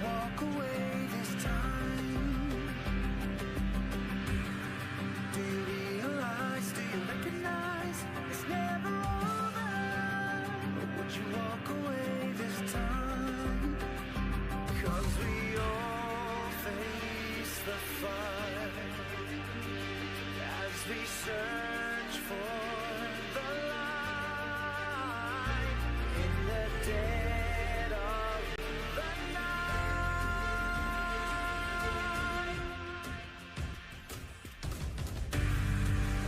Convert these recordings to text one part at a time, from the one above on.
walk away this time? Do you realize, do you recognize it's never over? Or would you walk away this time? 'Cause we all face the fight as we search for the light in the dead of the night.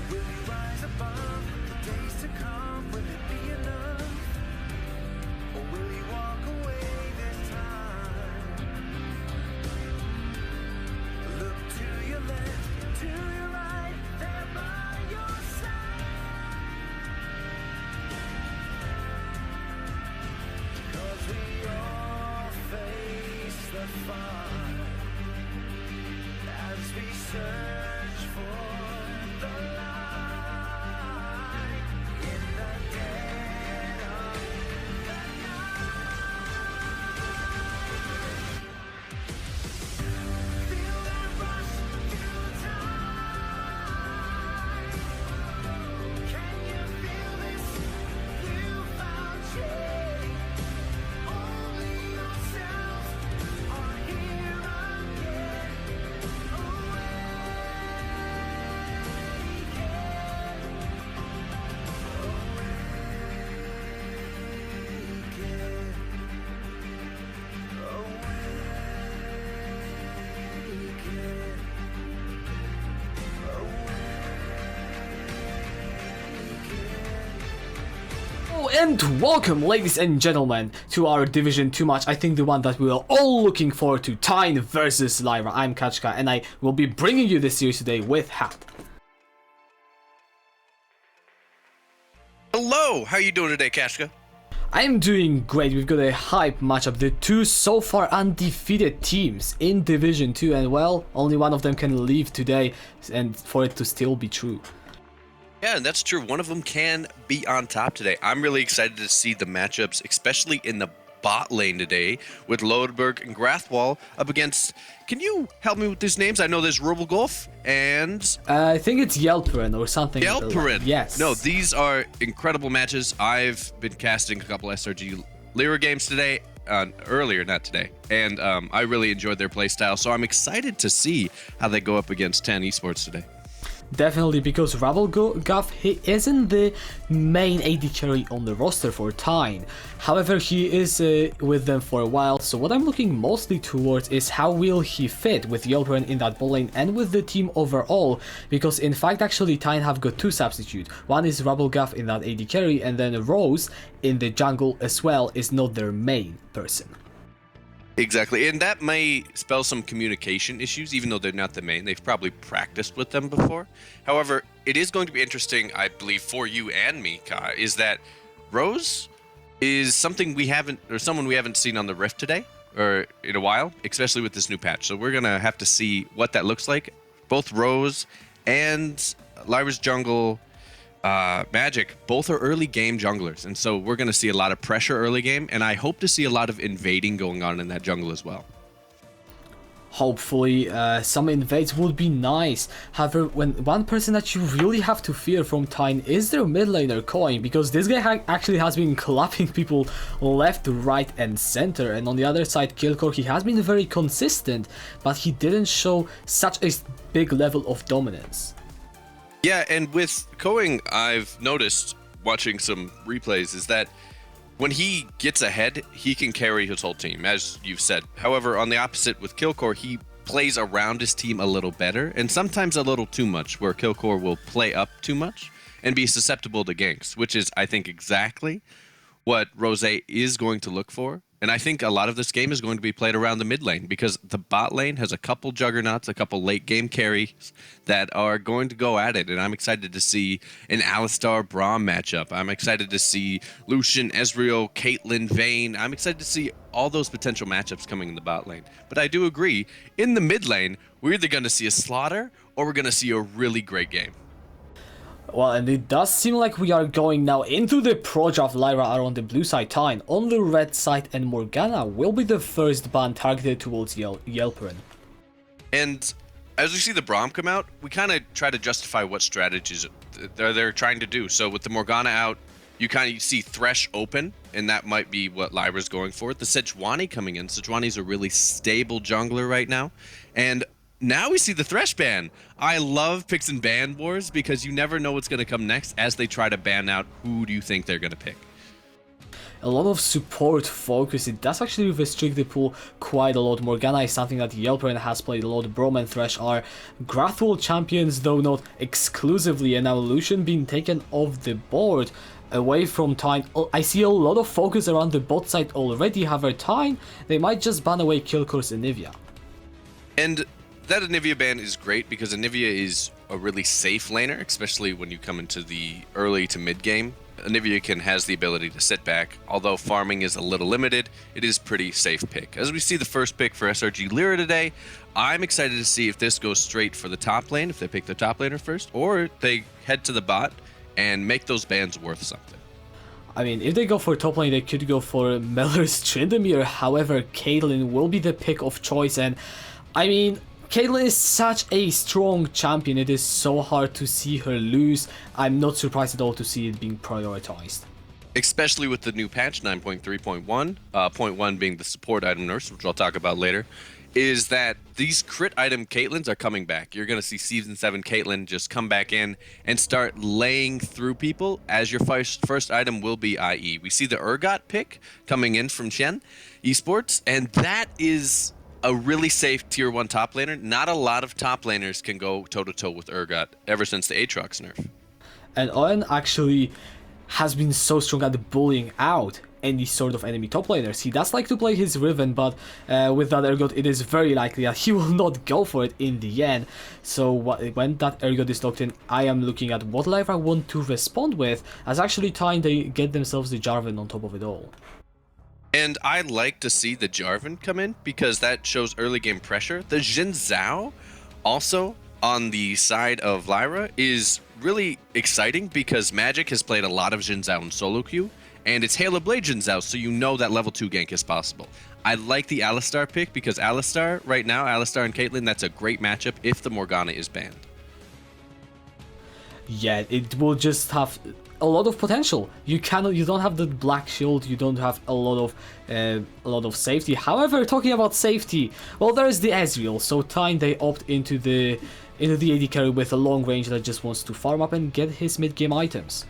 Will we rise above the days to come? Will it be enough? Or will we walk away this time? Look to your left, to your right, there by your side. 'Cause we all face the fight as we search for the light in the dead of the night. Feel that rush through time. Can you feel this newfound change? Only yourself are here again. Oh, and welcome, ladies and gentlemen, to our Division 2 match. I think the one that we are all looking forward to, Tejn versus Lyra. I'm Kachka, and I will be bringing you this series today with Hap. Hello, how you doing today, Kashka? I'm doing great. We've got a hype matchup. The two so far undefeated teams in Division 2, and well, only one of them can leave today, and for it to still be true. Yeah, that's true. One of them can be on top today. I'm really excited to see the matchups, especially in the bot lane today, with Lodberg and Grathwall up against... Can you help me with these names? I know there's Rubelgolf and... I think it's Yelperin or something. Yelperin! Yes. No, these are incredible matches. I've been casting a couple SRG Lyra games today, earlier, not today, and I really enjoyed their playstyle, so I'm excited to see how they go up against Tejn Esports today. Definitely, because Rubelgolf, he isn't the main AD carry on the roster for Tejn. However, he is with them for a while, so what I'm looking mostly towards is how will he fit with Yelperin in that bot lane and with the team overall, because in fact actually Tejn have got two substitutes. One is Rubelgolf in that AD carry, and then Rose in the jungle as well is not their main person. Exactly, and that may spell some communication issues, even though they're not the main. They've probably practiced with them before. However, it is going to be interesting, I believe, for you and me, Ka, is that Rose is something we haven't, or someone we haven't seen on the Rift today, or in a while, especially with this new patch. So we're gonna have to see what that looks like. Both Rose and Lyra's jungle Magic, both are early game junglers, and so we're going to see a lot of pressure early game, and I hope to see a lot of invading going on in that jungle as well. Hopefully some invades would be nice. However, when one person that you really have to fear from Tejn is their mid laner Coin, because this guy actually has been clapping people left, right and center, and on the other side Killcore, he has been very consistent, but he didn't show such a big level of dominance. Yeah, and with Coing, I've noticed, watching some replays, is that when he gets ahead, he can carry his whole team, as you've said. However, on the opposite with Killcore, he plays around his team a little better, and sometimes a little too much, where Killcore will play up too much and be susceptible to ganks, which is, I think, exactly what Rose is going to look for. And I think a lot of this game is going to be played around the mid lane, because the bot lane has a couple juggernauts, a couple late game carries that are going to go at it. And I'm excited to see an Alistar Braum matchup. I'm excited to see Lucian, Ezreal, Caitlyn, Vayne. I'm excited to see all those potential matchups coming in the bot lane. But I do agree, in the mid lane, we're either going to see a slaughter or we're going to see a really great game. Well, and it does seem like we are going now into the pro draft. Lyra are on the blue side, Tejn on the red side, and Morgana will be the first ban targeted towards Yelperin. And as we see the Braum come out, we kind of try to justify what strategies they're trying to do. So with the Morgana out, you kind of see Thresh open, and that might be what Lyra's going for. The Sejuani coming in. Sejuani's a really stable jungler right now. And now we see the Thresh ban. I love picks and ban wars because you never know what's going to come next as they try to ban out who do you think they're going to pick. A lot of support focus. It does actually restrict the pool quite a lot. Morgana is something that Yelperin has played a lot. Braum and Thresh are Grathwol champions, though not exclusively, and now Lucian being taken off the board away from Tejn. I see a lot of focus around the bot side already. However, Tejn, they might just ban away Killcourse Anivia. And that Anivia ban is great because Anivia is a really safe laner, especially when you come into the early to mid game. Anivia has the ability to sit back. Although farming is a little limited, it is pretty safe pick. As we see the first pick for SRG Lyra today, I'm excited to see if this goes straight for the top lane, if they pick the top laner first, or they head to the bot and make those bans worth something. I mean, if they go for top lane, they could go for Meller's Tryndamere. However, Caitlyn will be the pick of choice, and I mean, Caitlyn is such a strong champion, it is so hard to see her lose. I'm not surprised at all to see it being prioritized. Especially with the new patch 9.3.1, point 1 being the support item nurse, which I'll talk about later, is that these crit item Caitlyn's are coming back. You're going to see Season 7 Caitlyn just come back in and start laying through people as your first item will be IE. We see the Urgot pick coming in from Tejn Esports, and that is a really safe tier 1 top laner. Not a lot of top laners can go toe-to-toe with Urgot ever since the Aatrox nerf. And Owen actually has been so strong at bullying out any sort of enemy top laners. He does like to play his Riven, but with that Urgot, it is very likely that he will not go for it in the end. So when that Urgot is locked in, I am looking at what Lyra want to respond with, as actually Tejn, they get themselves the Jarvan on top of it all. And I like to see the Jarvan come in because that shows early game pressure. The Xin Zhao also on the side of Lyra is really exciting because Magic has played a lot of Xin Zhao in solo queue, and it's Halo Blade Xin Zhao, so you know that level 2 gank is possible. I like the Alistar pick because Alistar, right now, Alistar and Caitlyn, that's a great matchup if the Morgana is banned. Yeah, it will just have a lot of potential. You don't have the black shield, you don't have a lot of safety. However, talking about safety, well, there is the Ezreal. So Tejn, they opt into the AD carry with a long range that just wants to farm up and get his mid game items.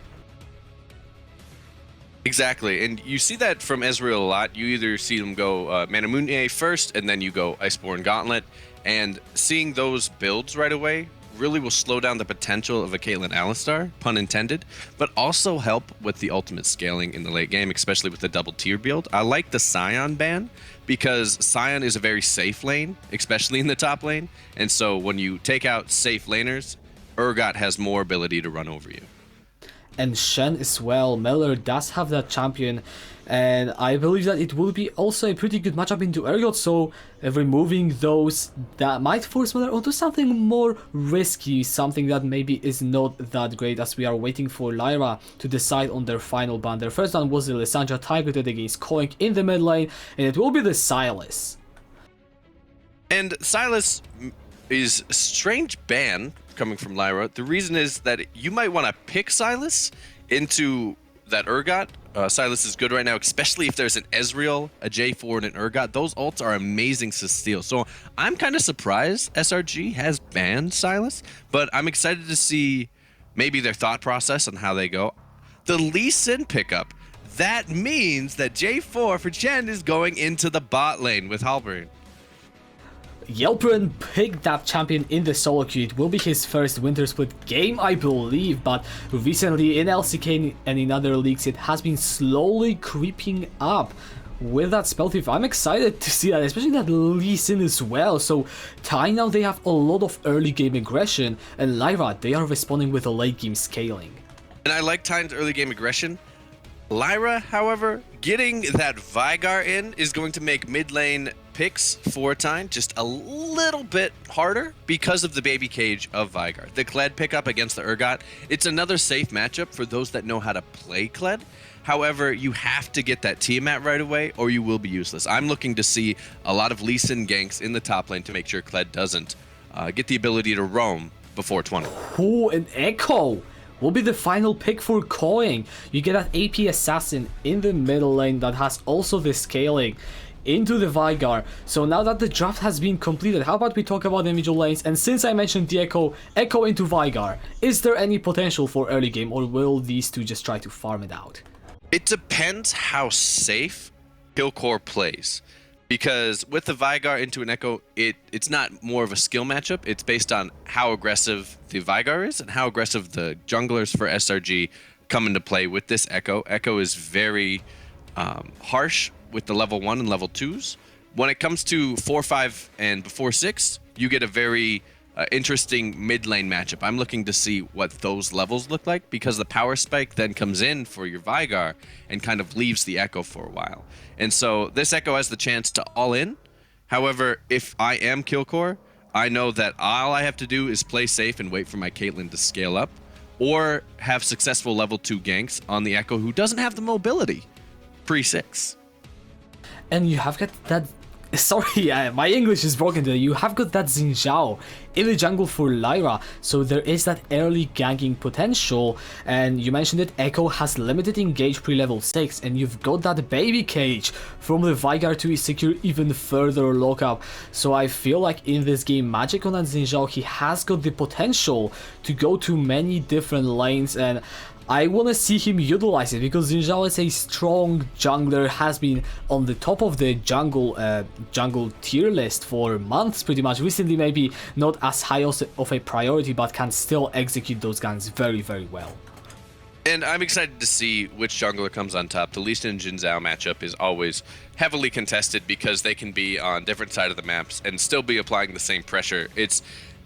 Exactly, and you see that from Ezreal a lot. You either see them go Manamune first, and then you go Iceborne Gauntlet, and seeing those builds right away really will slow down the potential of a Caitlyn Alistar, pun intended, but also help with the ultimate scaling in the late game, especially with the double tier build. I like the Sion ban because Sion is a very safe lane, especially in the top lane, and so when you take out safe laners, Urgot has more ability to run over you. And Shen as well. Meller does have that champion, and I believe that it will be also a pretty good matchup into Urgot, so removing those that might force Meller onto something more risky, something that maybe is not that great, as we are waiting for Lyra to decide on their final ban. Their first one was the Lissandra targeted against Koink in the mid lane, and it will be the Sylas. And Sylas is a strange ban coming from Lyra. The reason is that you might want to pick Sylas into that Urgot. Sylas is good right now, especially if there's an Ezreal, a J4, and an Urgot. Those ults are amazing to steal. So I'm kind of surprised SRG has banned Sylas, but I'm excited to see maybe their thought process on how they go. The Lee Sin pickup. That means that J4 for Tejn is going into the bot lane with Halberd. Yelperin picked that champion in the solo queue. It will be his first Wintersplit game, I believe, but recently in LCK and in other leagues it has been slowly creeping up with that spell thief. I'm excited to see that, especially that Lee Sin as well. So Tejn, now they have a lot of early game aggression, and Lyra, they are responding with a late game scaling. And I like Tejn's early game aggression. Lyra, however, getting that Vigar in is going to make mid lane picks for Tejn just a little bit harder because of the baby cage of Vigar. The Kled pickup against the Urgot, it's another safe matchup for those that know how to play Kled. However, you have to get that Tiamat right away or you will be useless. I'm looking to see a lot of Lee Sin ganks in the top lane to make sure Kled doesn't get the ability to roam before 20. Oh, an Echo will be the final pick for Coing. You get that AP assassin in the middle lane that has also the scaling into the Vigar. So now that the draft has been completed, how about we talk about the individual lanes? And since I mentioned the Echo into Vigar, is there any potential for early game, or will these two just try to farm it out? It depends how safe Killcore plays. Because with the Vigar into an Echo, it's not more of a skill matchup. It's based on how aggressive the Vigar is and how aggressive the junglers for SRG come into play with this Echo. Echo is very harsh with the level 1 and level 2s. When it comes to 4, 5, and before 6, you get a very interesting mid lane matchup. I'm looking to see what those levels look like because the power spike then comes in for your Vigar and kind of leaves the Echo for a while. And so this Echo has the chance to all in. However, if I am Killcore, I know that all I have to do is play safe and wait for my Caitlyn to scale up or have successful level 2 ganks on the Echo who doesn't have the mobility pre-6. And you have got that... Sorry, my English is broken today. You have got that Xin Zhao in the jungle for Lyra, so there is that early ganking potential. And you mentioned it, Echo has limited engage pre-level 6, and you've got that baby cage from the Vigar to secure even further lockup. So I feel like in this game, Magic on that Xin Zhao, he has got the potential to go to many different lanes, and I want to see him utilize it because Xin Zhao is a strong jungler, has been on the top of the jungle tier list for months pretty much. Recently maybe not as high of a priority, but can still execute those ganks very, very well. And I'm excited to see which jungler comes on top. The Lee Sin and Jin Zhao matchup is always heavily contested because they can be on different sides of the maps and still be applying the same pressure.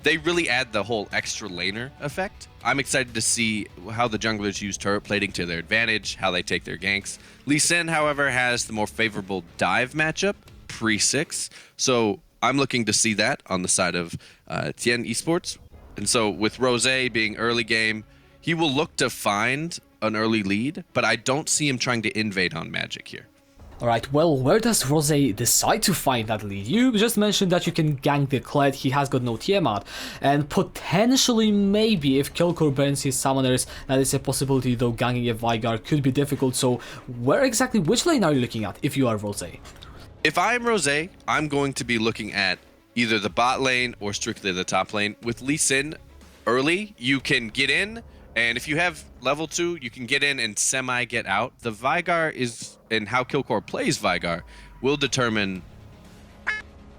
They really add the whole extra laner effect. I'm excited to see how the junglers use turret plating to their advantage, how they take their ganks. Lee Sin, however, has the more favorable dive matchup, pre-6. So I'm looking to see that on the side of Tejn Esports. And so with Rose being early game, he will look to find an early lead, but I don't see him trying to invade on Magic here. Alright, well, where does Rose decide to find that lead? You just mentioned that you can gank the Kled, he has got no Tiamat, and potentially maybe if Killcore burns his summoners, that is a possibility, though ganking a Vigar could be difficult. So where exactly, which lane are you looking at if you are Rose? If I'm Rose, I'm going to be looking at either the bot lane or strictly the top lane. With Lee Sin early, you can get in, and if you have level 2, you can get in and semi-get out. The Vigar is, and how Killcore plays Vigar, will determine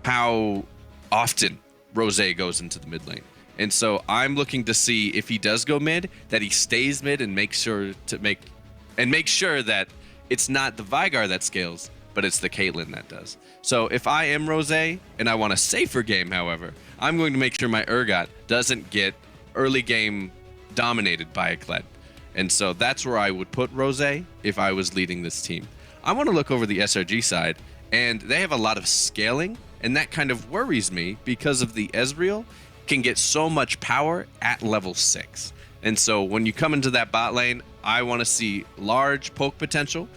how often Rose goes into the mid lane. And so I'm looking to see if he does go mid, that he stays mid and make sure that it's not the Vigar that scales, but it's the Caitlyn that does. So if I am Rose and I want a safer game, however, I'm going to make sure my Urgot doesn't get early game dominated by a Kled. And so that's where I would put Rose if I was leading this team. I want to look over the SRG side, and they have a lot of scaling, and that kind of worries me because of the Ezreal can get so much power at level 6. And so when you come into that bot lane, I want to see large poke potential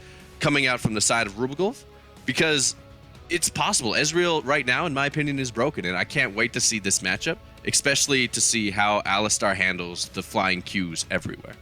coming out from the side of Rubigolf, because it's possible. Ezreal right now, in my opinion, is broken, and I can't wait to see this matchup, especially to see how Alistar handles the flying Qs everywhere.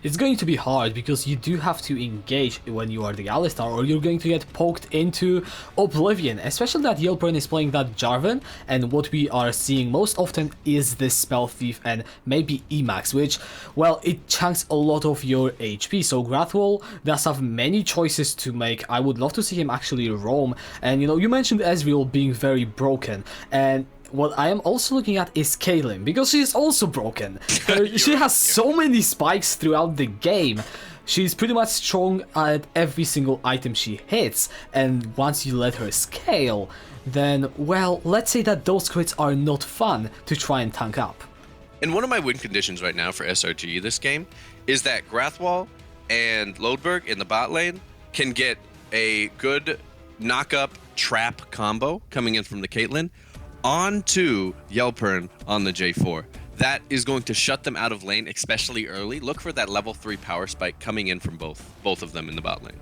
It's going to be hard because you do have to engage when you are the Alistar, or you're going to get poked into oblivion, especially that Yelpern is playing that Jarvan, and what we are seeing most often is the Spell Thief and maybe Emax, which, well, it chunks a lot of your HP. So Grathwol does have many choices to make. I would love to see him actually roam, and you mentioned Ezreal being very broken, and what I am also looking at is Caitlyn, because she is also broken. She has so many spikes throughout the game. She's pretty much strong at every single item she hits, and once you let her scale, then, well, let's say that those crits are not fun to try and tank up. And one of my win conditions right now for SRG this game is that Grathwol and Lodberg in the bot lane can get a good knock-up trap combo coming in from the Caitlyn onto Yelpern on the J4. That is going to shut them out of lane, especially early. Look for that level 3 power spike coming in from both of them in the bot lane.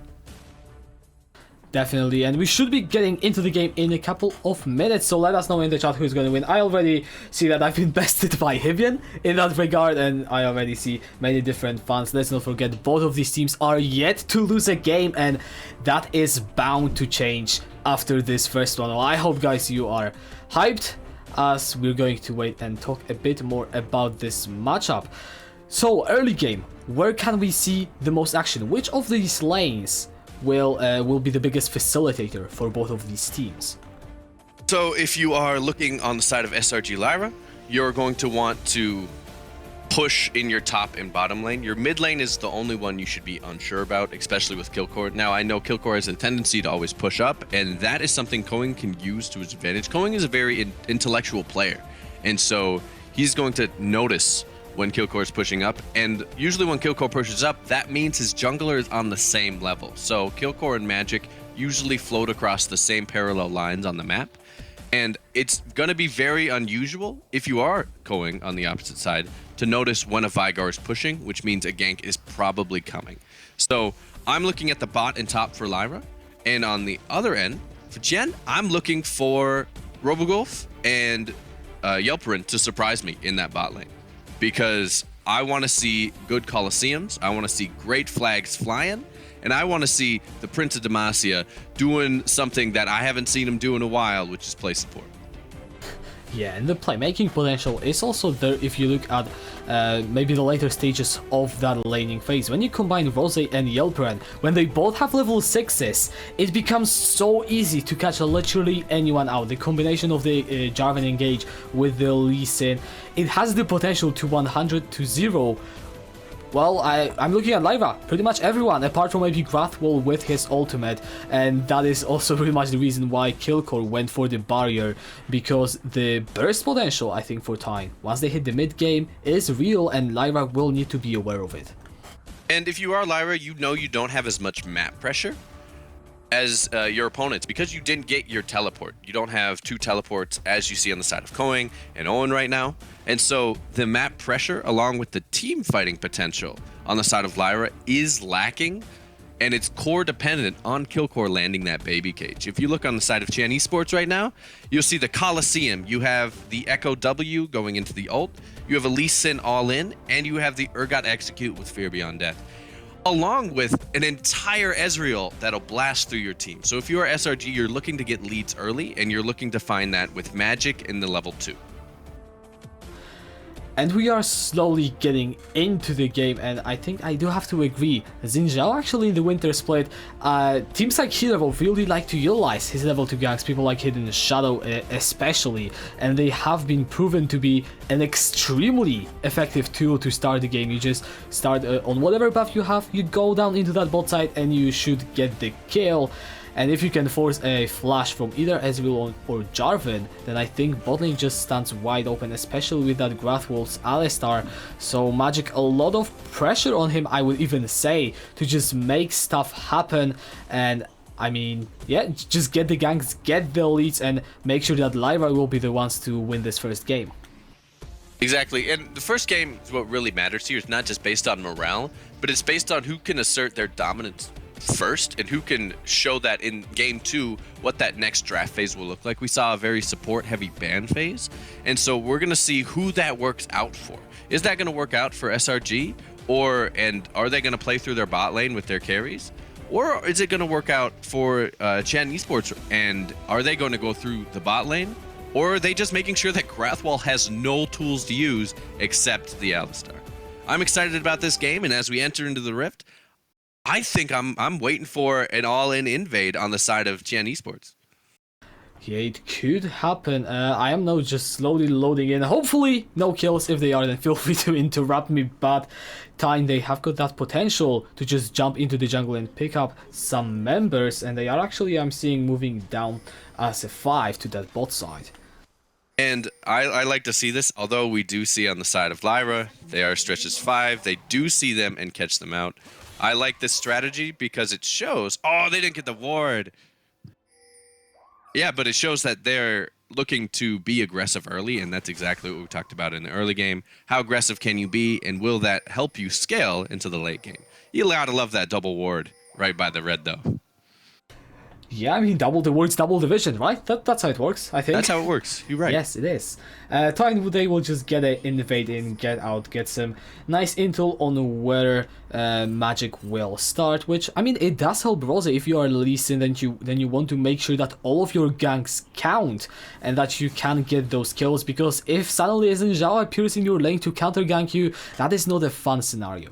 Definitely, and we should be getting into the game in a couple of minutes, so let us know in the chat who's going to win. I already see that I've been bested by Hivian in that regard, and I already see many different fans. Let's not forget, both of these teams are yet to lose a game, and that is bound to change after this first one. Well, I hope, guys, you are hyped, as we're going to wait and talk a bit more about this matchup. So, early game, where can we see the most action? Which of these lanes will be the biggest facilitator for both of these teams? So if you are looking on the side of SRG Lyra, you're going to want to push in your top and bottom lane. Your mid lane is the only one you should be unsure about, especially with Killcore. Now, I know Killcore has a tendency to always push up, and that is something Koing can use to his advantage. Koing is a very intellectual player, and so he's going to notice when Killcore is pushing up, and usually when Killcore pushes up, that means his jungler is on the same level. So Killcore and Magic usually float across the same parallel lines on the map, and it's going to be very unusual if you are going on the opposite side to notice when a Vigar is pushing, which means a gank is probably coming. So I'm looking at the bot and top for Lyra, and on the other end, for Jen, I'm looking for Robogolf and Yelperin to surprise me in that bot lane, because I want to see good Colosseums, I want to see great flags flying, and I want to see the Prince of Demacia doing something that I haven't seen him do in a while, which is play support. Yeah, and the playmaking potential is also there if you look at maybe the later stages of that laning phase. When you combine Rose and Yelperin, when they both have level 6s, it becomes so easy to catch literally anyone out. The combination of the Jarvan engage with the Lee Sin, it has the potential to 100 to 0. Well, I'm looking at Lyra, pretty much everyone, apart from maybe Grathwol with his ultimate, and that is also pretty much the reason why Killcore went for the barrier, because the burst potential, I think, for Tejn, once they hit the mid game, is real, and Lyra will need to be aware of it. And if you are Lyra, you know you don't have as much map pressure as your opponents, because you didn't get your teleport. You don't have 2 teleports as you see on the side of Koing and Owen right now. And so the map pressure along with the team fighting potential on the side of Lyra is lacking, and it's core dependent on Killcore landing that baby cage. If you look on the side of Tejn Esports right now, you'll see the Colosseum. You have the Echo W going into the ult, you have a Lee Sin all in, and you have the Urgot Execute with Fear Beyond Death, along with an entire Ezreal that'll blast through your team. So if you are SRG, you're looking to get leads early, and you're looking to find that with Magic in the level 2. And we are slowly getting into the game, and I think I do have to agree, Xin Zhao actually in the Wintersplit, teams like Hero really like to utilize his level 2 ganks, people like Hidden Shadow especially, and they have been proven to be an extremely effective tool to start the game. You just start on whatever buff you have, you go down into that bot side, and you should get the kill. And if you can force a flash from either Ezreal or Jarvan, then I think bot lane just stands wide open, especially with that Grathwolf's Alistar. So Magic, a lot of pressure on him, I would even say, to just make stuff happen. And I mean, yeah, just get the ganks, get the leads, and make sure that Lyra will be the ones to win this first game. Exactly, and the first game is what really matters here. It's not just based on morale, but it's based on who can assert their dominance first and who can show that in game 2 what that next draft phase will look like. We saw a very support heavy ban phase, and so we're going to see who that works out for. Is that going to work out for SRG, and are they going to play through their bot lane with their carries, or is it going to work out for Tejn Esports, and are they going to go through the bot lane, or are they just making sure that Grathwol has no tools to use except the Alistar? I'm excited about this game, and as we enter into the Rift, I think I'm waiting for an all-in invade on the side of Tejn Esports. Yeah, it could happen. I am now just slowly loading in. Hopefully, no kills. If they are, then feel free to interrupt me. But Tejn, they have got that potential to just jump into the jungle and pick up some members. And they are actually, I'm seeing, moving down as a 5 to that bot side. And I like to see this, although we do see on the side of Lyra, they are stretched as 5. They do see them and catch them out. I like this strategy because it shows. Oh, they didn't get the ward. Yeah, but it shows that they're looking to be aggressive early, and that's exactly what we talked about in the early game. How aggressive can you be, and will that help you scale into the late game? You gotta love that double ward right by the red, though. Yeah, I mean, double the words, double the vision, right? That's how it works, I think. That's how it works. You're right. Yes, it is. Tejn, they will just get an invade in, get out, get some nice intel on where magic will start, which, I mean, it does help Rose if you are Lee Sin, then you want to make sure that all of your ganks count and that you can get those kills, because if suddenly a Zhao appears in your lane to counter gank you, that is not a fun scenario.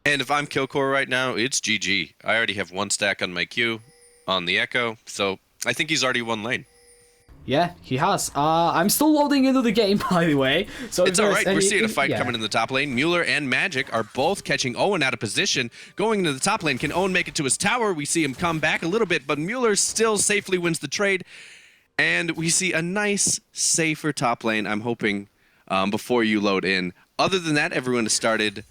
And if I'm Killcore right now, it's GG. I already have 1 stack on my Q on the Echo, so I think he's already won lane. Yeah, he has. I'm still loading into the game, by the way. So it's alright, we're seeing a fight coming in the top lane. Mueller and Magic are both catching Owen out of position. Going into the top lane, can Owen make it to his tower? We see him come back a little bit, but Mueller still safely wins the trade. And we see a nice, safer top lane, I'm hoping, before you load in. Other than that, everyone has started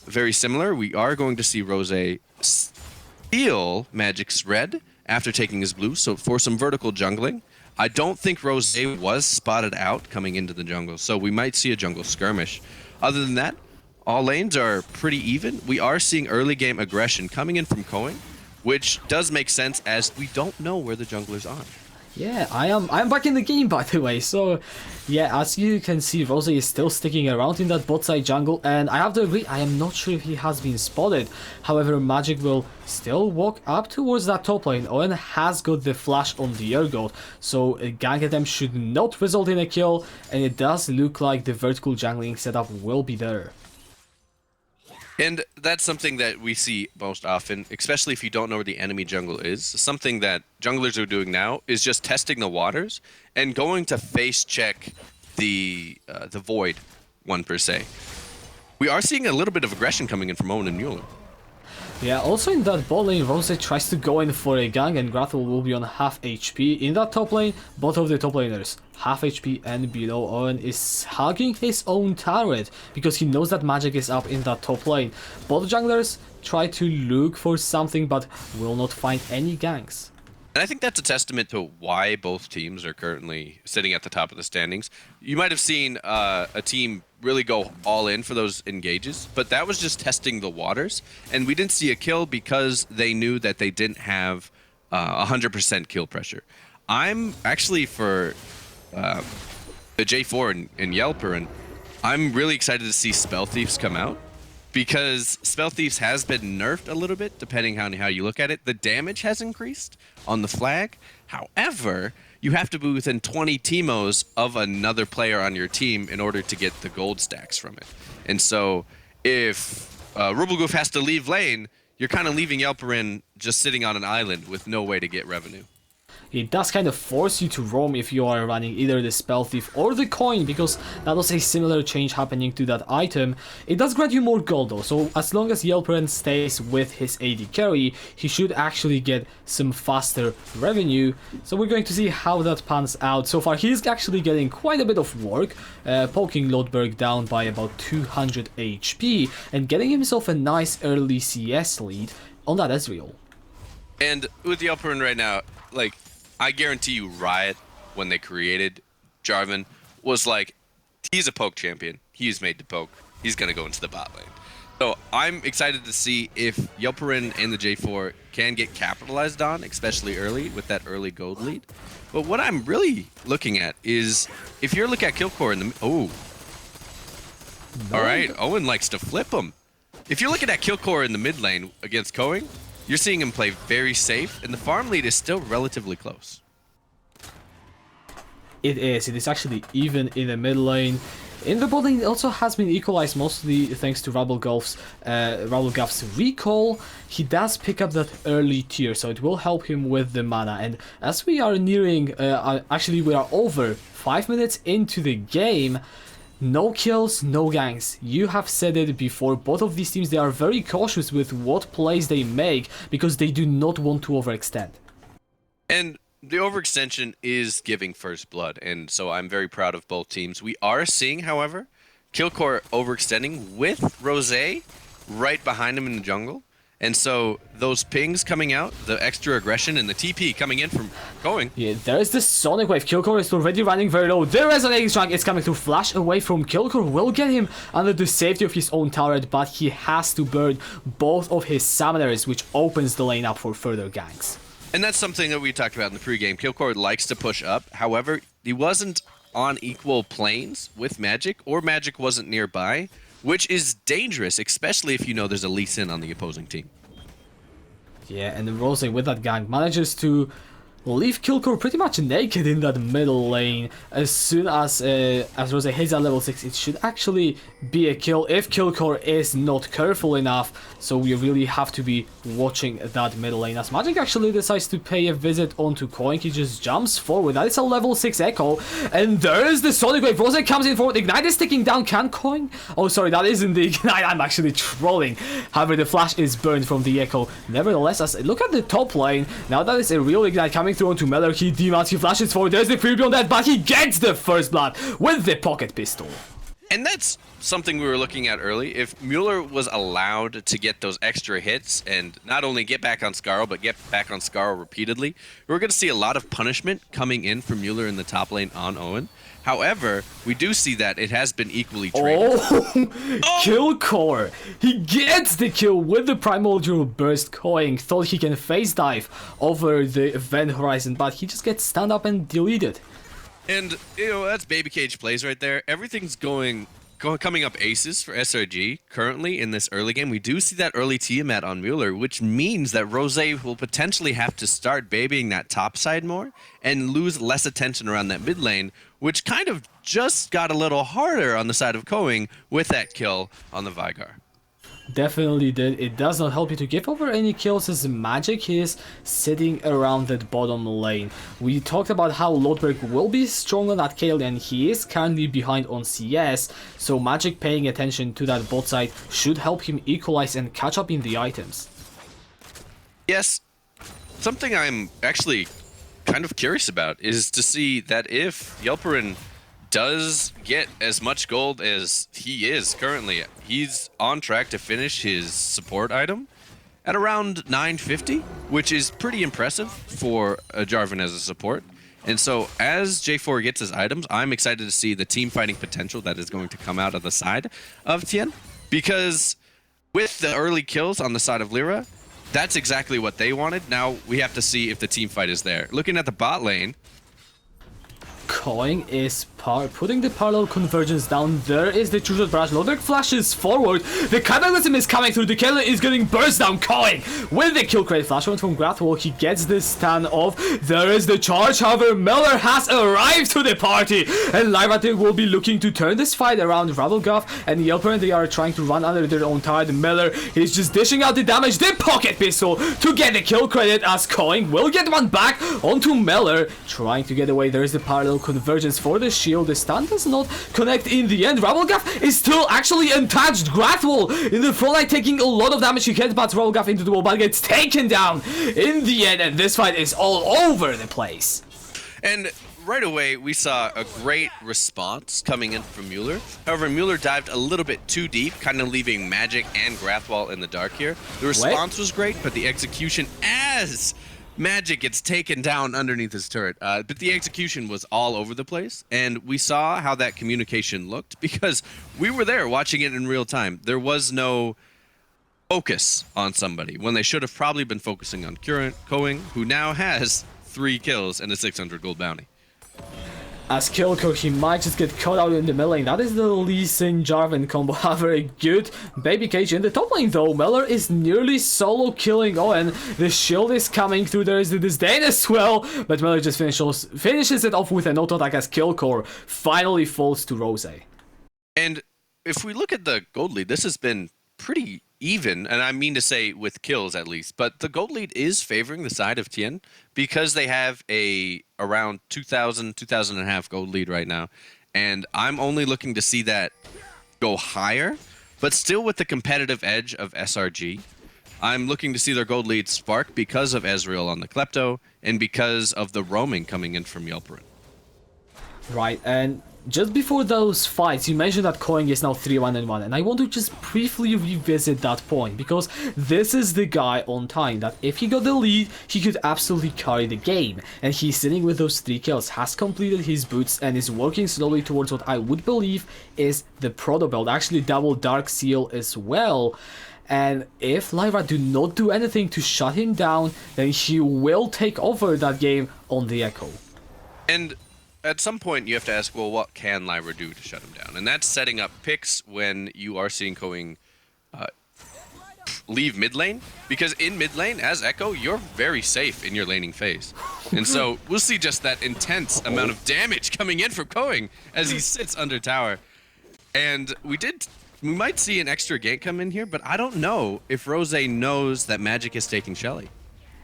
very similar. We are going to see Rose steal Magic's red after taking his blue, so for some vertical jungling. I don't think Rose was spotted out coming into the jungle, so we might see a jungle skirmish. Other than that, all lanes are pretty even. We are seeing early game aggression coming in from Koeing, which does make sense as we don't know where the junglers are. Yeah, I'm back in the game, by the way. So, yeah, as you can see, Rose is still sticking around in that bot side jungle, and I have to agree, I am not sure if he has been spotted. However, Magic will still walk up towards that top lane. Owen has got the flash on the Urgot, so a gank attempt should not result in a kill, and it does look like the vertical jungling setup will be there. And that's something that we see most often, especially if you don't know where the enemy jungle is. Something that junglers are doing now is just testing the waters and going to face check the void one per se. We are seeing a little bit of aggression coming in from Owen and Mueller. Yeah, also in that bot lane, Rose tries to go in for a gank, and Grathel will be on half HP. In that top lane, both of the top laners half HP and below. Owen is hugging his own turret because he knows that Magic is up in that top lane. Both junglers try to look for something but will not find any ganks. And I think that's a testament to why both teams are currently sitting at the top of the standings. You might have seen a team really go all in for those engages, but that was just testing the waters. And we didn't see a kill because they knew that they didn't have 100% kill pressure. I'm actually for the J4 and Yelper, and I'm really excited to see Spell Thieves come out, because Spell Thieves has been nerfed a little bit, depending on how you look at it. The damage has increased on the flag. However, you have to be within 20 Teemos of another player on your team in order to get the gold stacks from it. And so if Rubelgoof has to leave lane, you're kind of leaving Yelperin just sitting on an island with no way to get revenue. It does kind of force you to roam if you are running either the Spell Thief or the Coin, because that was a similar change happening to that item. It does grant you more gold though, so as long as Yelperin stays with his AD carry, he should actually get some faster revenue. So we're going to see how that pans out. So far he's actually getting quite a bit of work, poking Lodberg down by about 200 HP and getting himself a nice early CS lead on that Ezreal. And with Yelperin right now, like, I guarantee you Riot, when they created Jarvan, was like, he's a poke champion. He's made to poke. He's going to go into the bot lane. So I'm excited to see if Yelperin and the J4 can get capitalized on, especially early, with that early gold lead. But what I'm really looking at is, if you're looking at Killcore in the... Oh. All right, Owen likes to flip him. If you're looking at Killcore in the mid lane against Koeing, you're seeing him play very safe, and the farm lead is still relatively close. It is actually even in the mid lane. In the bot lane, it also has been equalized, mostly thanks to Rabelgulf's recall. He does pick up that early tier, so it will help him with the mana. And as we are nearing, actually we are over 5 minutes into the game, no kills, no ganks. You have said it before, both of these teams, they are very cautious with what plays they make because they do not want to overextend. And the overextension is giving first blood, and so I'm very proud of both teams. We are seeing, however, Killcore overextending with Rosé right behind him in the jungle. And so those pings coming out, the extra aggression, and the TP coming in from going. Yeah, there's the Sonic Wave. Killcore is already running very low. The Resonating Strike is coming to flash away from Killcore. Will get him under the safety of his own turret, but he has to burn both of his summoners, which opens the lane up for further ganks. And that's something that we talked about in the pregame. Killcore likes to push up. However, he wasn't on equal planes with Magic, or Magic wasn't nearby, which is dangerous, especially if you know there's a Lee Sin on the opposing team. Yeah, and then Rose with that gank manages to leave Killcore pretty much naked in that middle lane. As soon as Rose hits at level 6, it should actually be a kill if Killcore is not careful enough. So we really have to be watching that middle lane. As Magic actually decides to pay a visit onto Coin, he just jumps forward. That is a level 6 Echo, and there is the Sonic Wave. Rose comes in forward. Ignite is taking down. Can Coin? Oh, sorry, that isn't the Ignite. I'm actually trolling. However, the flash is burned from the Echo. Nevertheless, as look at the top lane. Now that is a real Ignite coming through onto Meller. He demounts, he flashes forward. There's the freebie on that, but he gets the first blood with the pocket pistol. And that's something we were looking at early. If Mueller was allowed to get those extra hits and not only get back on Scarl, but get back on Scarl repeatedly, we're going to see a lot of punishment coming in from Mueller in the top lane on Owen. However, we do see that it has been equally traded. Killcore! He gets the kill with the Primordial Burst. Coin thought he can face dive over the event horizon, but he just gets stand up and deleted. And, you know, that's Baby Cage plays right there. Everything's coming up aces for SRG currently in this early game. We do see that early Tiamat on Mueller, which means that Rose will potentially have to start babying that top side more and lose less attention around that mid lane, which kind of just got a little harder on the side of Coing with that kill on the Vigar. Definitely did. It does not help you to give over any kills as Magic is sitting around that bottom lane. We talked about how Lodberg will be strong on that kill, and he is currently behind on CS, so Magic paying attention to that bot side should help him equalize and catch up in the items. Yes, something I'm actually kind of curious about is to see that if Yelperin does get as much gold as he is currently, he's on track to finish his support item at around 950, which is pretty impressive for a Jarvan as a support. And so as J4 gets his items, I'm excited to see the team fighting potential that is going to come out of the side of Tejn, because with the early kills on the side of Lyra, that's exactly what they wanted. Now we have to see if the team fight is there. Looking at the bot lane, Coin is putting the parallel convergence down. There is the two-shot barrage. Lodberg flashes forward. The Cataclysm is coming through. The killer is getting burst down. Coin with the kill crate. Flash from Grathwall. He gets the stun off. There is the charge. However, Meller has arrived to the party, and Lyra will be looking to turn this fight around. Ravelguff and Yelper, they are trying to run under their own tide. Meller is just dishing out the damage. The pocket pistol to get the kill credit, as Coin will get one back onto Meller, trying to get away. There is the parallel convergence for the shield. The stun does not connect in the end. Ravelguff is still actually untouched. Grathwall in the front line taking a lot of damage. He headbutts Ravelguff into the wall, but gets taken down in the end, and this fight is all over the place. and right away we saw a great response coming in from Mueller. However, Mueller dived a little bit too deep, kind of leaving Magic and Grathwall in the dark here. The response was great, but the execution as Magic gets taken down underneath his turret. But the execution was all over the place, and we saw how that communication looked because we were there watching it in real time. There was no focus on somebody when they should have probably been focusing on Coing, who now has 3 kills and a 600 gold bounty. As Killcore, he might just get caught out in the middle lane. That is the Lee Sin Jarvan combo. Have a good Baby Cage in the top lane though. Meller is nearly solo killing Owen. The shield is coming through. There is the disdain as well, but Meller just finishes it off with an auto attack as Killcore finally falls to Rose. And if we look at the gold lead, this has been pretty even, and I mean to say with kills at least, but the gold lead is favoring the side of Tejn because they have a around 2,000 and a half gold lead right now, and I'm only looking to see that go higher, but still with the competitive edge of SRG. I'm looking to see their gold lead spark because of Ezreal on the Klepto and because of the roaming coming in from Yelperin. Right, and just before those fights, you mentioned that Koing is now 3-1-1, and I want to just briefly revisit that point, because this is the guy on time that if he got the lead, he could absolutely carry the game, and he's sitting with those 3 kills, has completed his boots, and is working slowly towards what I would believe is the Proto belt, actually double Dark Seal as well. And if Lyra do not do anything to shut him down, then he will take over that game on the Echo. And at some point, you have to ask, well, what can Lyra do to shut him down? And that's setting up picks when you are seeing Koing leave mid lane. Because in mid lane, as Echo, you're very safe in your laning phase. And so we'll see just that intense amount of damage coming in from Koing as he sits under tower. And we might see an extra gank come in here, but I don't know if Rose knows that Magic is taking Shelly.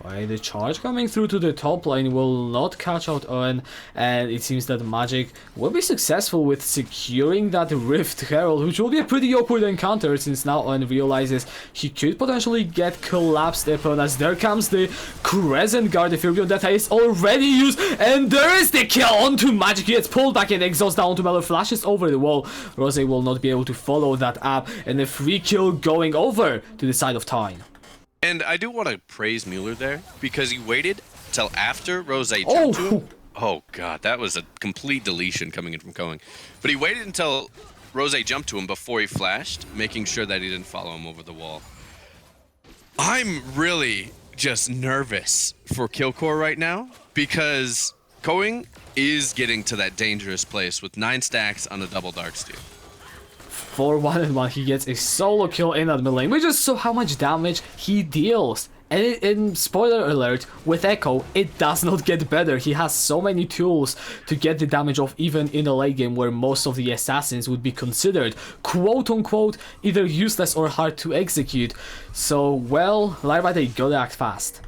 Right, the charge coming through to the top lane will not catch out Owen, and it seems that Magic will be successful with securing that Rift Herald, which will be a pretty awkward encounter since now Owen realizes he could potentially get collapsed upon as there comes the Crescent Guard. The Fury that is already used, and there is the kill onto Magic. He gets pulled back and exhaust down to Melor, flashes over the wall. Rose will not be able to follow that up, and the free kill going over to the side of Tejn. And I do want to praise Mueller there, because he waited till after Rose jumped to him. Oh god, that was a complete deletion coming in from Koing. But he waited until Rose jumped to him before he flashed, making sure that he didn't follow him over the wall. I'm really just nervous for Killcore right now, because Koing is getting to that dangerous place with 9 stacks on a double Darksteel. For 1-1, he gets a solo kill in that mid lane. We just saw how much damage he deals. And in spoiler alert, with Echo, it does not get better. He has so many tools to get the damage off, even in the late game where most of the assassins would be considered quote unquote either useless or hard to execute. So, well, Lyra, they gotta act fast.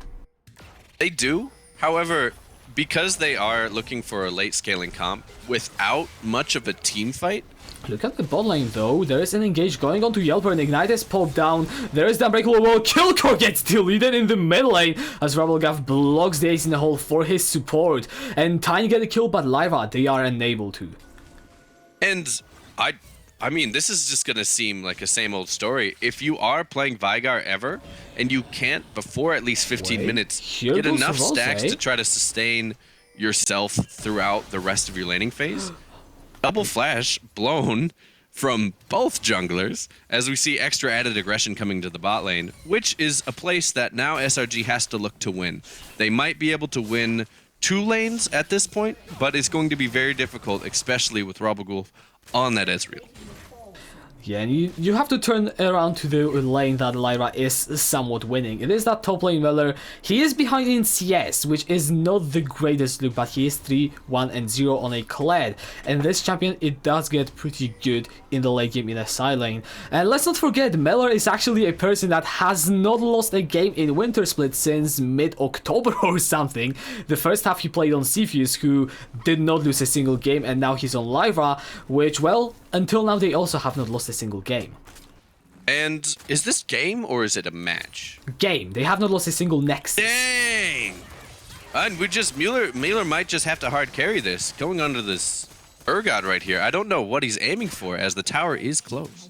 They do. However, because they are looking for a late scaling comp without much of a team fight. Look at the bot lane though, there is an engage going on to Yelper, and Ignite is popped down, there is the unbreakable wall, Killcore gets deleted in the mid lane as Rubblegaff blocks the ace in the hole for his support, and Tejn get a kill, but Lyra, they are unable to. And I mean, this is just gonna seem like a same old story. If you are playing Veigar ever, and you can't, before at least 15 minutes, get enough stacks to try to sustain yourself throughout the rest of your laning phase, double flash blown from both junglers as we see extra added aggression coming to the bot lane, which is a place that now SRG has to look to win. They might be able to win 2 lanes at this point, but it's going to be very difficult, especially with Robogulf on that Ezreal. Yeah, and you have to turn around to the lane that Lyra is somewhat winning. It is that top lane Weller. He is behind in CS, which is not the greatest look, but he is 3-1-0 on a Kled. And this champion, it does get pretty good in the late game in a side lane. And let's not forget, Mellor is actually a person that has not lost a game in Wintersplit since mid-October or something. The first half he played on Cepheus, who did not lose a single game, and now he's on Lyra, which, well, until now they also have not lost a single game. And is this game or is it a match? Game. They have not lost a single Nexus. Dang! And we just, Mueller might just have to hard carry this. Going under this Urgot right here. I don't know what he's aiming for as the tower is close.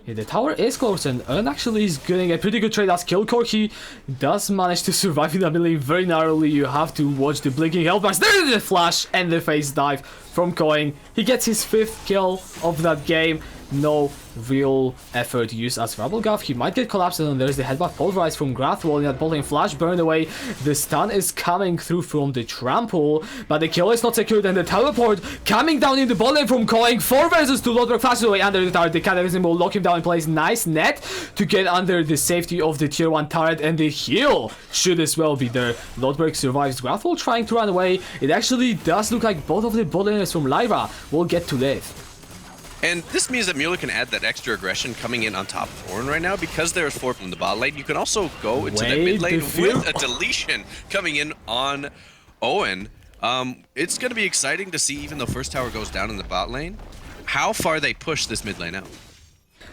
Yeah, the tower is close, and Ern actually is getting a pretty good trade as Killcore. He does manage to survive in the middle lane very narrowly. You have to watch the blinking health bars. There is the flash and the face dive from Koing. He gets his 5th kill of that game. No real effort used as Rubblegaff. He might get collapsed, and there's the headbutt pulverized from Grathwall in that bot lane. Flash burned away. The stun is coming through from the trample, but the kill is not secured, and the teleport coming down in the bot lane from Koing. 4 versus 2. Lodberg flashes away under the tower. The Cataclysm will lock him down in place. Nice net to get under the safety of the tier 1 turret, and the heal should as well be there. Lodberg survives. Grathwall trying to run away. It actually does look like both of the bot laners from Lyra will get to live. And this means that Mueller can add that extra aggression coming in on top of Ornn right now because there's 4 from the bot lane. You can also go into that mid lane with a deletion coming in on Owen. It's going to be exciting to see, even though first tower goes down in the bot lane, how far they push this mid lane out.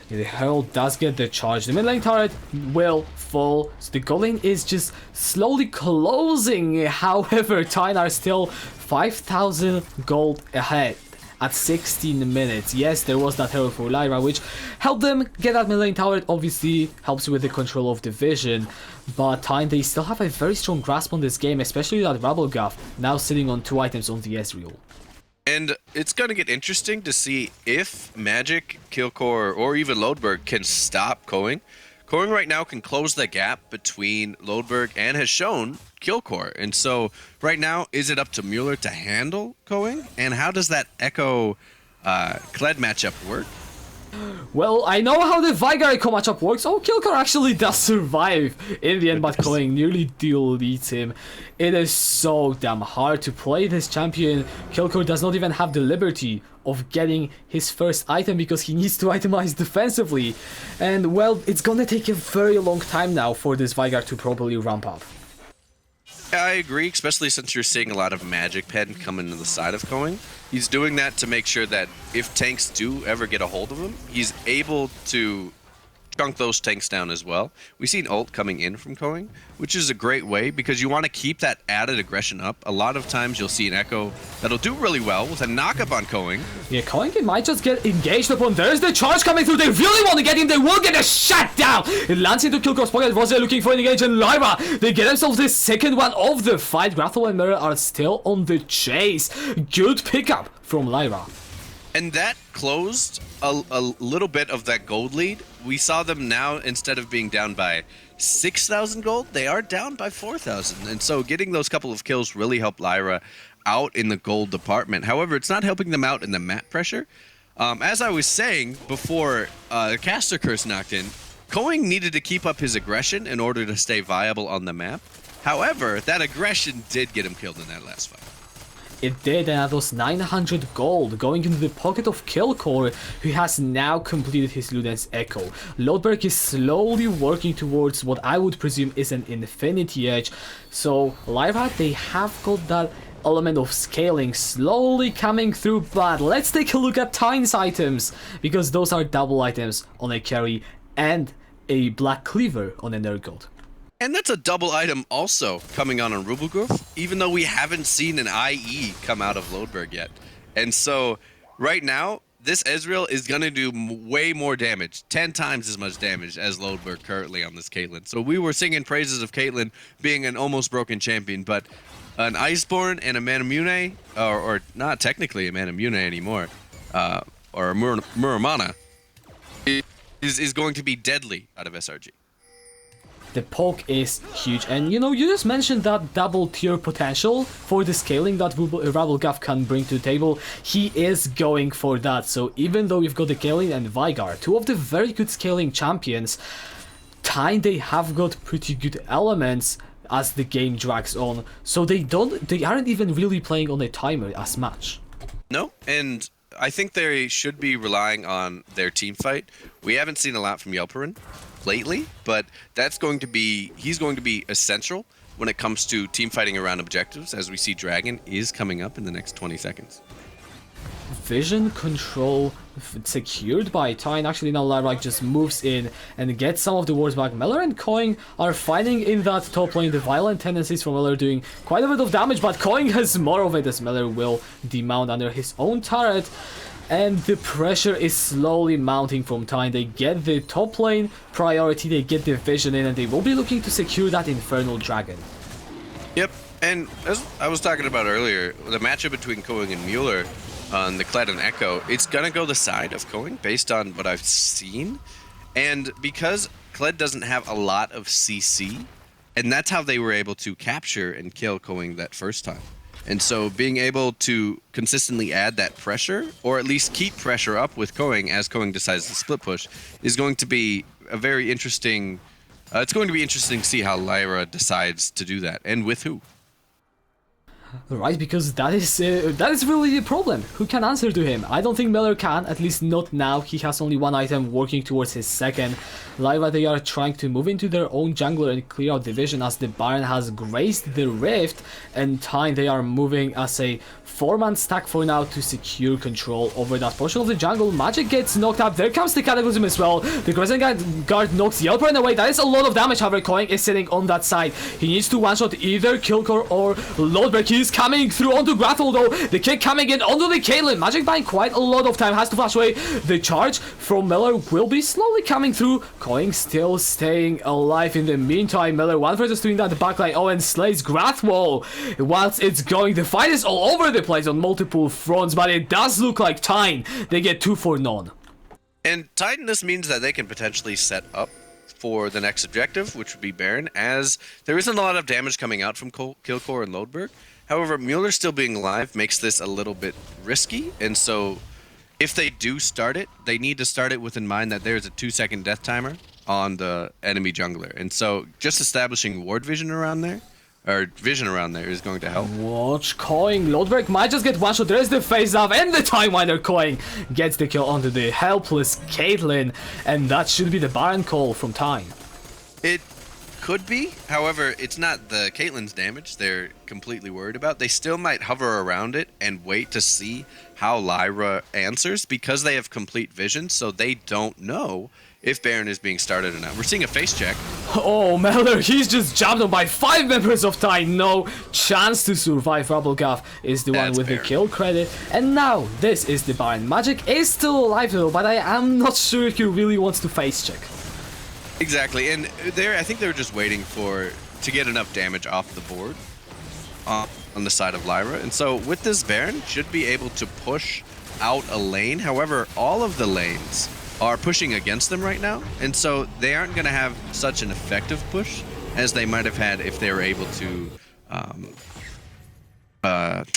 Yeah, the Herald does get the charge. The mid lane turret will fall. So the gold lane is just slowly closing. However, Tejn are still 5,000 gold ahead. at 16 minutes. Yes, there was that hero for Lyra, which helped them get that mid lane tower. It obviously helps with the control of the vision, but Tejn, they still have a very strong grasp on this game, especially that Rabelgaff now sitting on 2 items on the Ezreal. And it's going to get interesting to see if Magic, Killcore, or even Lodberg can stop Going. Going right now can close the gap between Lodberg and has shown Killcore. And so right now, is it up to Mueller to handle Going? And how does that Echo Kled matchup work? Well, I know how the Veigar Echo matchup works. Oh, Killcore actually does survive in the end, but Going nearly deletes him. It is so damn hard to play this champion. Killcore does not even have the liberty of getting his first item because he needs to itemize defensively. And, well, it's gonna take a very long time now for this Veigar to properly ramp up. I agree, especially since you're seeing a lot of Magic Pen coming to the side of Going. He's doing that to make sure that if tanks do ever get a hold of him, he's able to chunk those tanks down as well. We've seen ult coming in from Going, which is a great way because you want to keep that added aggression up. A lot of times you'll see an Echo that'll do really well with a knock-up on Going. Yeah, Going might just get engaged upon. There's the charge coming through. They really want to get him. They will get a shot down. It lands into Killcore's pocket. Was they looking for an engage? And Lyra, they get themselves the second one of the fight. Grathel and Mirror are still on the chase. Good pickup from Lyra. And that closed a little bit of that gold lead. We saw them now, instead of being down by 6,000 gold, they are down by 4,000. And so getting those couple of kills really helped Lyra out in the gold department. However, it's not helping them out in the map pressure. As I was saying before the caster curse knocked in, Going needed to keep up his aggression in order to stay viable on the map. However, that aggression did get him killed in that last fight. It did, and that was 900 gold going into the pocket of Killcore, who has now completed his Luden's Echo. Lodberg is slowly working towards what I would presume is an Infinity Edge. So Lyra, they have got that element of scaling slowly coming through, but let's take a look at Tejn's items, because those are double items on a carry and a Black Cleaver on an Nurgle. And that's a double item also coming on Rubelgoof, even though we haven't seen an IE come out of Lodberg yet. And so right now, this Ezreal is going to do way more damage, 10 times as much damage as Lodberg currently on this Caitlyn. So we were singing praises of Caitlyn being an almost broken champion, but an Iceborn and a Manamune, or not technically a Manamune anymore, or a Muramana, is going to be deadly out of SRG. The poke is huge, and you know, you just mentioned that double tier potential for the scaling that Rabelgaff can bring to the table. He is going for that, so even though we've got the Kaelin and Veigar, two of the very good scaling champions, Tejn, they have got pretty good elements as the game drags on, so they aren't even really playing on a timer as much. No, and I think they should be relying on their team fight. We haven't seen a lot from Yelperin lately, but he's going to be essential when it comes to team fighting around objectives, as we see Dragon is coming up in the next 20 seconds. Vision control secured by Tejn. Actually now Lyra just moves in and gets some of the wards back. Meller and Coin are fighting in that top lane. The violent tendencies from Meller doing quite a bit of damage, but Coin has more of it as Meller will demount under his own turret. And the pressure is slowly mounting from Tejn. They get the top lane priority, they get the vision in, and they will be looking to secure that Infernal Dragon. Yep, and as I was talking about earlier, the matchup between Going and Mueller on the Kled and Echo, it's gonna go the side of Going based on what I've seen. And because Kled doesn't have a lot of CC, and that's how they were able to capture and kill Going that first time. And so being able to consistently add that pressure, or at least keep pressure up with Going as Going decides to split push, is going to be a very interesting... it's going to be interesting to see how Lyra decides to do that, and with who. Right, because that is really the problem. Who can answer to him? I don't think Miller can, at least not now. He has only one item working towards his second. Lyra, they are trying to move into their own jungler and clear out the vision as the Baron has grazed the rift, and Tejn, they are moving as a 4-man stack for now to secure control over that portion of the jungle. Magic gets knocked up. There comes the Cataclysm as well. The Crescent Guard knocks Yelperin away. That is a lot of damage. However, Coin is sitting on that side. He needs to one-shot either Killcore or Lodberg. He is coming through onto Grathol though. The kick coming in onto the Caitlyn. Magic buying quite a lot of time. Has to flash away. The charge from Miller will be slowly coming through. Coing still staying alive in the meantime. Miller 1 versus 2 in that backline. Oh, and slays Grathol. Whilst it's going, the fight is all over the place on multiple fronts, but it does look like Tejn. They get 2 for none. And Tejn, this means that they can potentially set up for the next objective, which would be Baron, as there isn't a lot of damage coming out from Killcore and Lodberg. However, Mueller still being alive makes this a little bit risky, and so if they do start it, they need to start it with in mind that there's a 2-second death timer on the enemy jungler. And so just establishing ward vision around there, or vision around there, is going to help. Watch Coing. Lodberg might just get one shot. There's the face off and the time winder. Coing gets the kill onto the helpless Caitlyn, and that should be the Baron call from Tejn. It could be. However, it's not the Caitlyn's damage they're completely worried about. They still might hover around it and wait to see how Lyra answers, because they have complete vision, so they don't know if Baron is being started or not. We're seeing a face check. Oh, Miller, he's just jumped on by 5 members of Tejn. No chance to survive. Rubblegaff is the one with the kill credit. And now, this is the Baron. Magic is still alive though, but I am not sure if he really wants to face check. Exactly, and I think they're just waiting to get enough damage off the board on the side of Lyra. And so with this Baron, should be able to push out a lane. However, all of the lanes are pushing against them right now, and so they aren't going to have such an effective push as they might have had if they were able to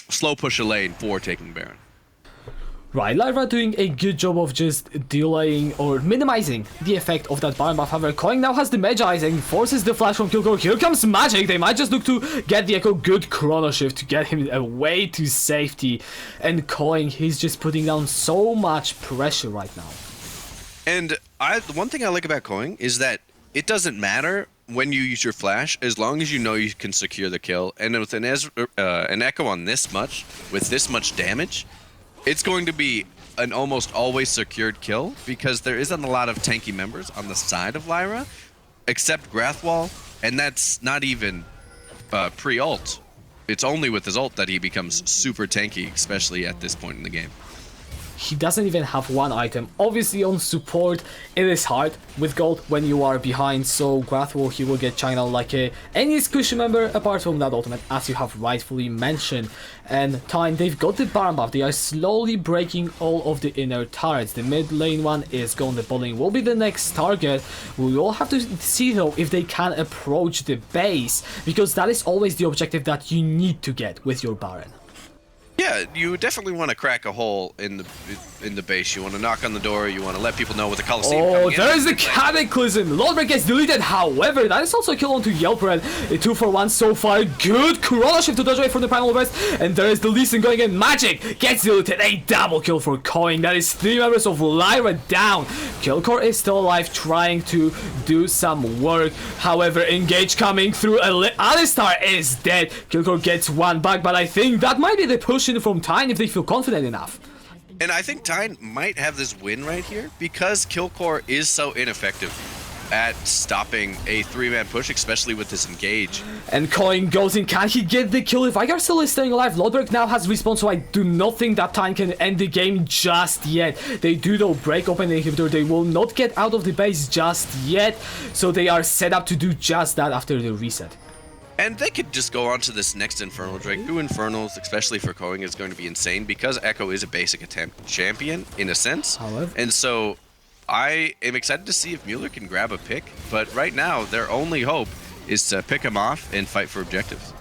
slow push a lane for taking Baron. Right, Lyra doing a good job of just delaying or minimizing the effect of that Baron buff. However, Coing now has the Magi's and forces the flash from Killcore. Here comes Magic. They might just look to get the Echo. Good chrono shift to get him away to safety. And Coing, he's just putting down so much pressure right now. And the one thing I like about Coing is that it doesn't matter when you use your flash, as long as you know you can secure the kill. And with an Echo on this much, with this much damage, it's going to be an almost always secured kill, because there isn't a lot of tanky members on the side of Lyra, except Grathwall, and that's not even pre-ult. It's only with his ult that he becomes super tanky, especially at this point in the game. He doesn't even have one item. Obviously on support it is hard with gold when you are behind, so Grathwall, he will get China like any squishy member apart from that ultimate, as you have rightfully mentioned. And Tejn, they've got the Baron buff. They are slowly breaking all of the inner turrets. The mid lane one is gone. The bot lane will be the next target. We will have to see though if they can approach the base, because that is always the objective that you need to get with your Baron. Yeah, you definitely want to crack a hole in the base. You want to knock on the door. You want to let people know with the Coliseum coming in. Oh, there is the Cataclysm. Lodberg gets deleted. However, that is also a kill onto Yelpred. A 2-for-1 so far. Good chrono shift to dodge away from the Primal Burst. And there is the Lee Sin going in. Magic gets deleted. A double kill for Coing. That is 3 members of Lyra down. Killcore is still alive, trying to do some work. However, Engage coming through. Alistar is dead. Killcore gets 1 back, but I think that might be the push from Tejn if they feel confident enough. And I think Tejn might have this win right here, because Killcore is so ineffective at stopping a 3-man push, especially with this Engage. And Coing goes in. Can he get the kill? If Igar still is staying alive, Lodberg now has respawn, so I do not think that Tejn can end the game just yet. They do though break open the inhibitor. They will not get out of the base just yet, so they are set up to do just that after the reset. And they could just go on to this next Infernal Drake. 2 Infernals, especially for Coing, is going to be insane, because Echo is a basic attempt champion, in a sense. However. And so I am excited to see if Mueller can grab a pick, but right now their only hope is to pick him off and fight for objectives.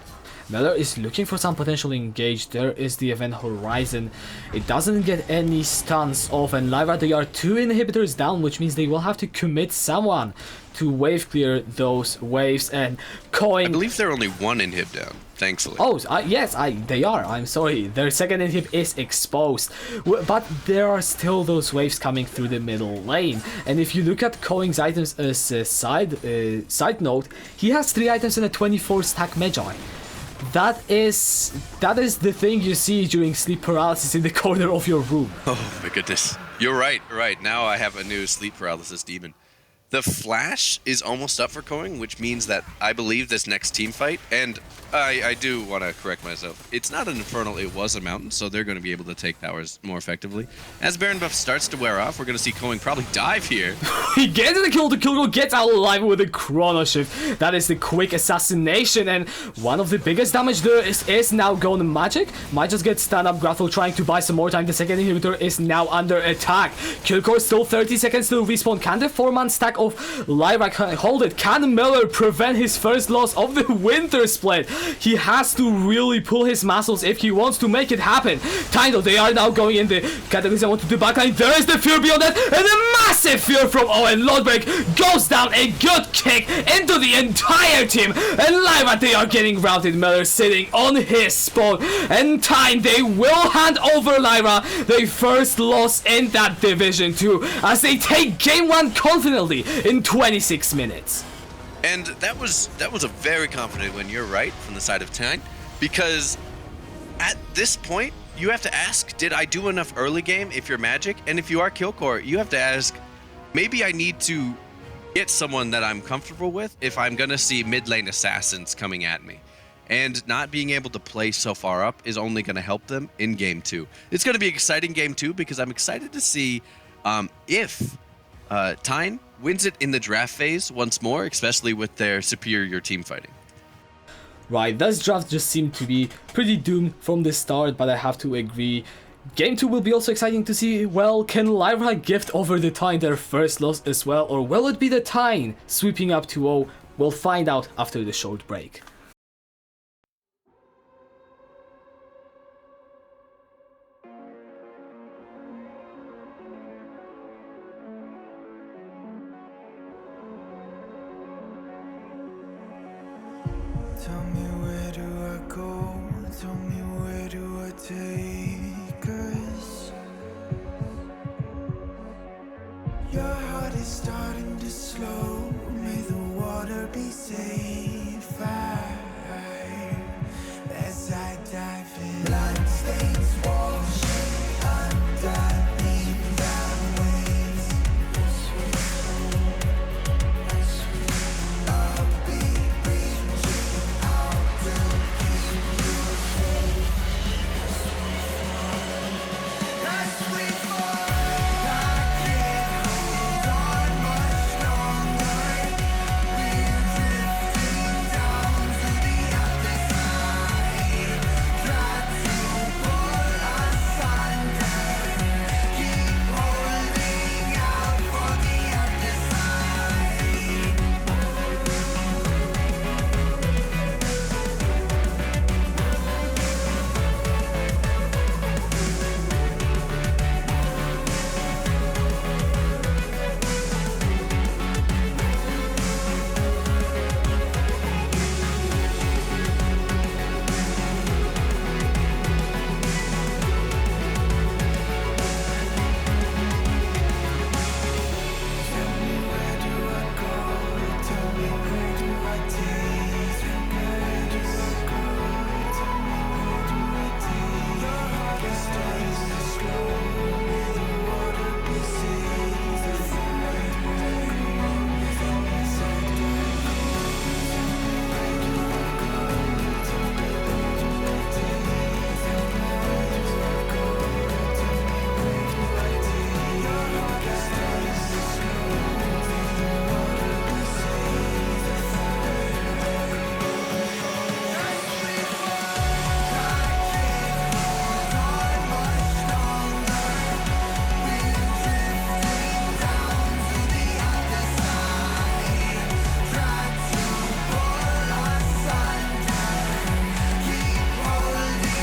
Miller is looking for some potential engage. There is the event Horizon. It doesn't get any stuns off, and Lyra, they are 2 inhibitors down, which means they will have to commit someone to wave clear those waves. And Coing, I believe they're only 1 inhib down, thankfully. Oh, yes, they are. I'm sorry. Their second inhib is exposed. But there are still those waves coming through the middle lane. And if you look at Coing's items as a side note, he has 3 items and a 24 stack Magi. That is the thing you see during sleep paralysis in the corner of your room. Oh my goodness. You're right. Now I have a new sleep paralysis demon. The flash is almost up for Coing, which means that I believe this next team fight, and I do want to correct myself. It's not an Infernal, it was a Mountain, so they're going to be able to take towers more effectively. As Baron buff starts to wear off, we're going to see Coing probably dive here. He gets the kill, the Kilgore gets out alive with a Chrono Shift. That is the quick assassination, and one of the biggest damage there is now going Magic. Might just get stand up grapple trying to buy some more time. The second inhibitor is now under attack. Kilgore still 30 seconds to respawn. Can the 4-man stack of Lyra hold it? Can Miller prevent his first loss of the Wintersplit? He has to really pull his muscles if he wants to make it happen. Tejn, they are now going in the Cataclysm onto the backline. There is the Fear beyond that, and a massive Fear from Owen. Lodbrok goes down, a good kick into the entire team, and Lyra, they are getting routed. Miller sitting on his spawn, and Tejn, they will hand over Lyra their first loss in that Division 2 as they take Game 1 confidently in 26 minutes. And that was a very confident win, you're right, from the side of Tejn, because at this point, you have to ask, did I do enough early game if you're Magic? And if you are Killcore, you have to ask, maybe I need to get someone that I'm comfortable with if I'm going to see mid lane assassins coming at me. And not being able to play so far up is only going to help them in Game 2. It's going to be an exciting Game 2 because I'm excited to see if Tejn wins it in the draft phase once more, especially with their superior team fighting. Right, this draft just seemed to be pretty doomed from the start, but I have to agree. Game 2 will be also exciting to see, well, can Lyra gift over the Tejn their first loss as well, or will it be the Tejn sweeping up 2-0? We'll find out after the short break. Tell me where do I go? Tell me where do I take us? Your heart is starting to slow. May the water be safe. As I dive in, blood stains washing underneath the waves. I'll be reaching out to keep you safe. As we fall, I can't hold on much longer. We're drifting down to the other side. Try to pull us under. Keep holding out for the other side. Tell me where do I go? Tell me where do I take? Where do I go? Tell me where do I take? Your heart is starting to slow. May the water be safe. As I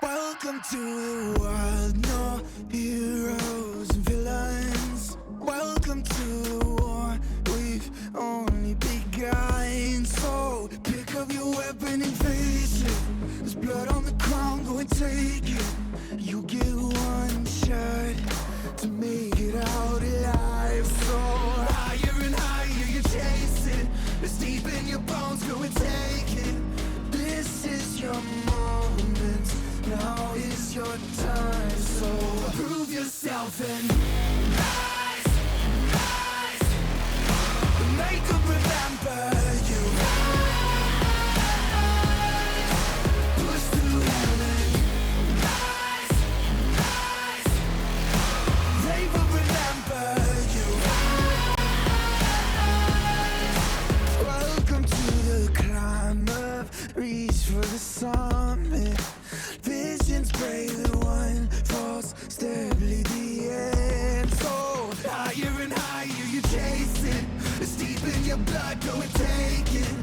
Welcome to the world, no Heroes and villains, welcome to the war. We've only begun. So pick up your weapon and face it. There's blood on the ground, go and take it. You get one shot to make it out alive. So higher and higher you chase it. It's deep in your bones, go and take it. This is your moment, now is your time. So prove yourself and rise, rise. Make them remember you. Push through heaven. Rise, rise. They will remember you. Welcome to the climb up. Reach for the summit. Visions brave the one false step lead the end. So higher and higher you chase it. It's deep in your blood, go and take it.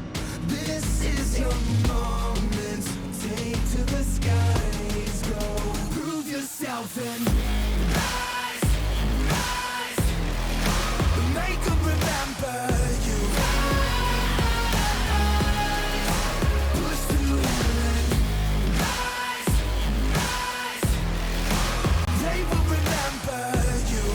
This is your moment. Take to the skies, go. Prove yourself and rise, rise. Make them remember you. Push through heaven. Rise, rise. They will remember you.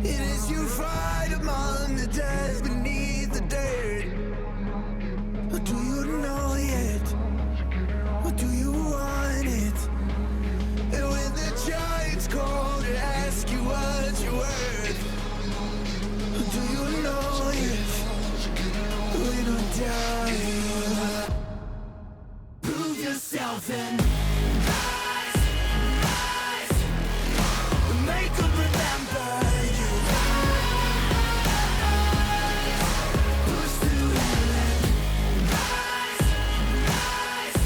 It is you fight among the dead beneath the dirt. Or do you know yet? Or do you want it? And when the giants call to ask you what you're worth, do you know if we don't die? Prove yourself and rise, rise. Make them remember you. Push through heaven. Rise, rise.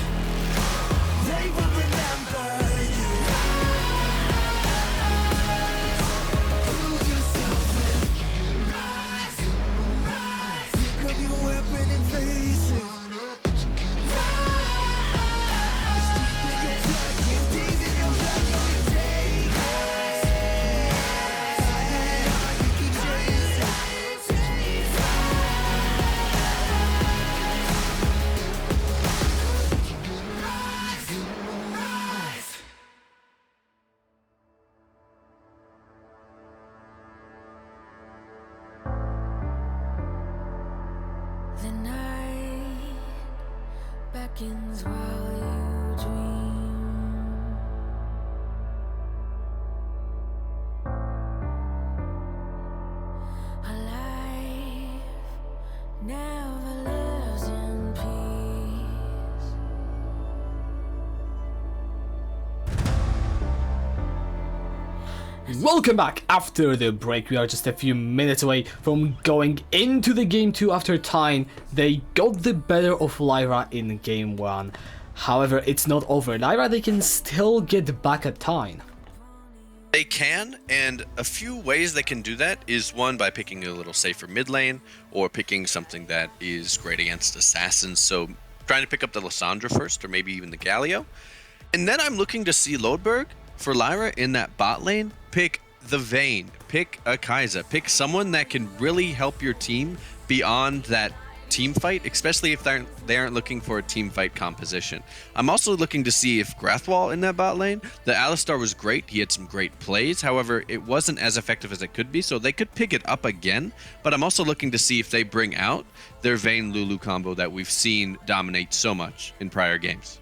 They will remember you. Prove yourself and rise, rise. Pick up your weapon and face it. Rise. It's deep in your blood, go and take it. You keep chasing. The night beckons while you dream. A life never lives in peace. Welcome back after the break. We are just a few minutes away from going into the game 2 after Tejn. They got the better of Lyra in game 1. However, it's not over. Lyra, they can still get back at Tejn. They can, and a few ways they can do that is one, by picking a little safer mid lane, or picking something that is great against assassins, so trying to pick up the Lissandra first, or maybe even the Galio. And then I'm looking to see Lodberg for Lyra in that bot lane, pick the Vayne, pick a Kai'Sa, pick someone that can really help your team beyond that team fight, especially if they aren't looking for a team fight composition. I'm also looking to see if Grathwall in that bot lane, the Alistar was great, he had some great plays, however it wasn't as effective as it could be, so they could pick it up again, but I'm also looking to see if they bring out their Vayne Lulu combo that we've seen dominate so much in prior games.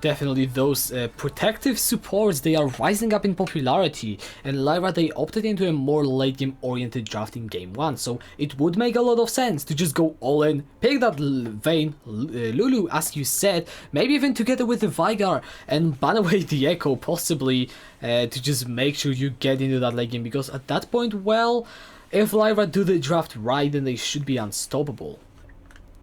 Definitely those protective supports, they are rising up in popularity, and Lyra, they opted into a more late game oriented draft in game 1, so it would make a lot of sense to just go all in, pick that Vayne Lulu as you said, maybe even together with the Veigar, and ban away the Echo possibly, to just make sure you get into that late game, because at that point, well, if Lyra do the draft right, then they should be unstoppable.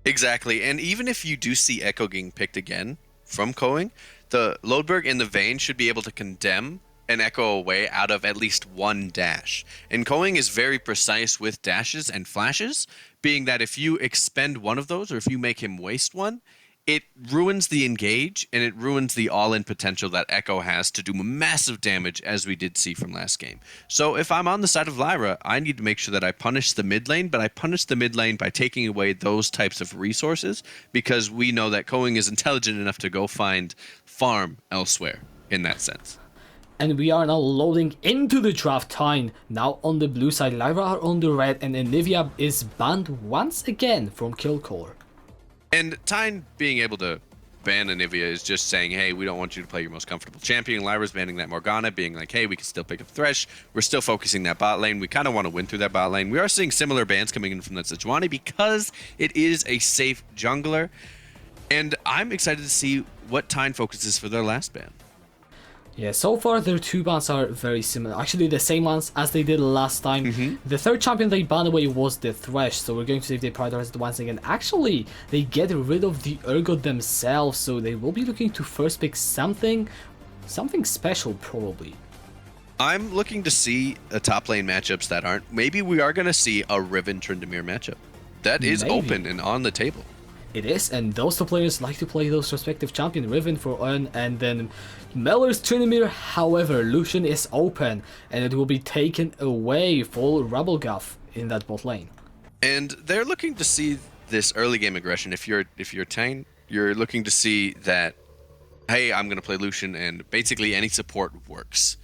Exactly, and even if you do see Echo getting picked again from Coing, the Lodberg and the Vayne should be able to condemn an echo away out of at least one dash. And Going is very precise with dashes and flashes, being that if you expend one of those or if you make him waste one, it ruins the engage and it ruins the all-in potential that Echo has to do massive damage, as we did see from last game. So if I'm on the side of Lyra, I need to make sure that I punish the mid lane, but I punish the mid lane by taking away those types of resources, because we know that Going is intelligent enough to go find farm elsewhere in that sense. And we are now loading into the draft time. Now on the blue side, Lyra are on the red, and Anivia is banned once again from Killcore. And Tejn being able to ban Anivia is just saying, hey, we don't want you to play your most comfortable champion. Lyra's banning that Morgana, being like, hey, we can still pick up Thresh. We're still focusing that bot lane. We kind of want to win through that bot lane. We are seeing similar bans coming in from that Sejuani because it is a safe jungler. And I'm excited to see what Tejn focuses for their last ban. Yeah, so far their two bans are very similar. Actually, the same ones as they did last time. The third champion they banned away was the Thresh, so we're going to see if they prioritize it once again. Actually, they get rid of the Urgot themselves, so they will be looking to first pick something special, probably. I'm looking to see a top lane matchups that aren't. Maybe we are going to see a Riven Tryndamere matchup. That is open and on the table. It is, and those two players like to play those respective champion, Riven for Earn and then Mellor's Tryndamere. However, Lucian is open and it will be taken away for Rabbleguff in that bot lane. And they're looking to see this early game aggression. If you're Tejn, you're looking to see that, hey, I'm going to play Lucian and basically any support works.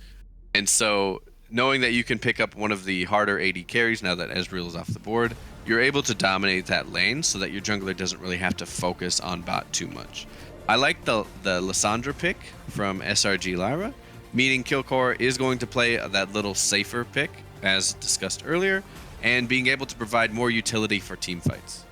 And so knowing that you can pick up one of the harder AD carries now that Ezreal is off the board, you're able to dominate that lane so that your jungler doesn't really have to focus on bot too much. I like the Lissandra pick from SRG Lyra, meaning Killcore is going to play that little safer pick, as discussed earlier, and being able to provide more utility for team fights.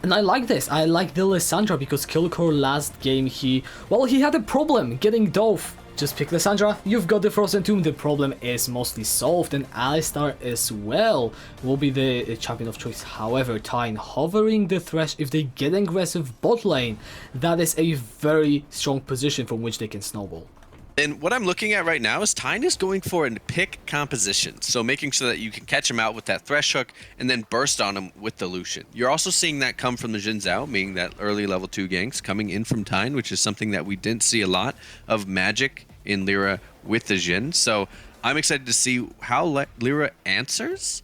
And I like this. I like the Lissandra because Killcore last game he had a problem getting Dove. Just pick Lissandra, you've got the Frozen Tomb, the problem is mostly solved, and Alistar as well will be the champion of choice. However, Tejn hovering the Thresh, if they get aggressive bot lane, that is a very strong position from which they can snowball. And what I'm looking at right now is Tejn is going for a pick composition, so making sure that you can catch him out with that Thresh hook and then burst on him with the Lucian. You're also seeing that come from the Jin Zhao, meaning that early level 2 ganks coming in from Tejn, which is something that we didn't see a lot of magic in Lyra with the Jin. So I'm excited to see how Lyra answers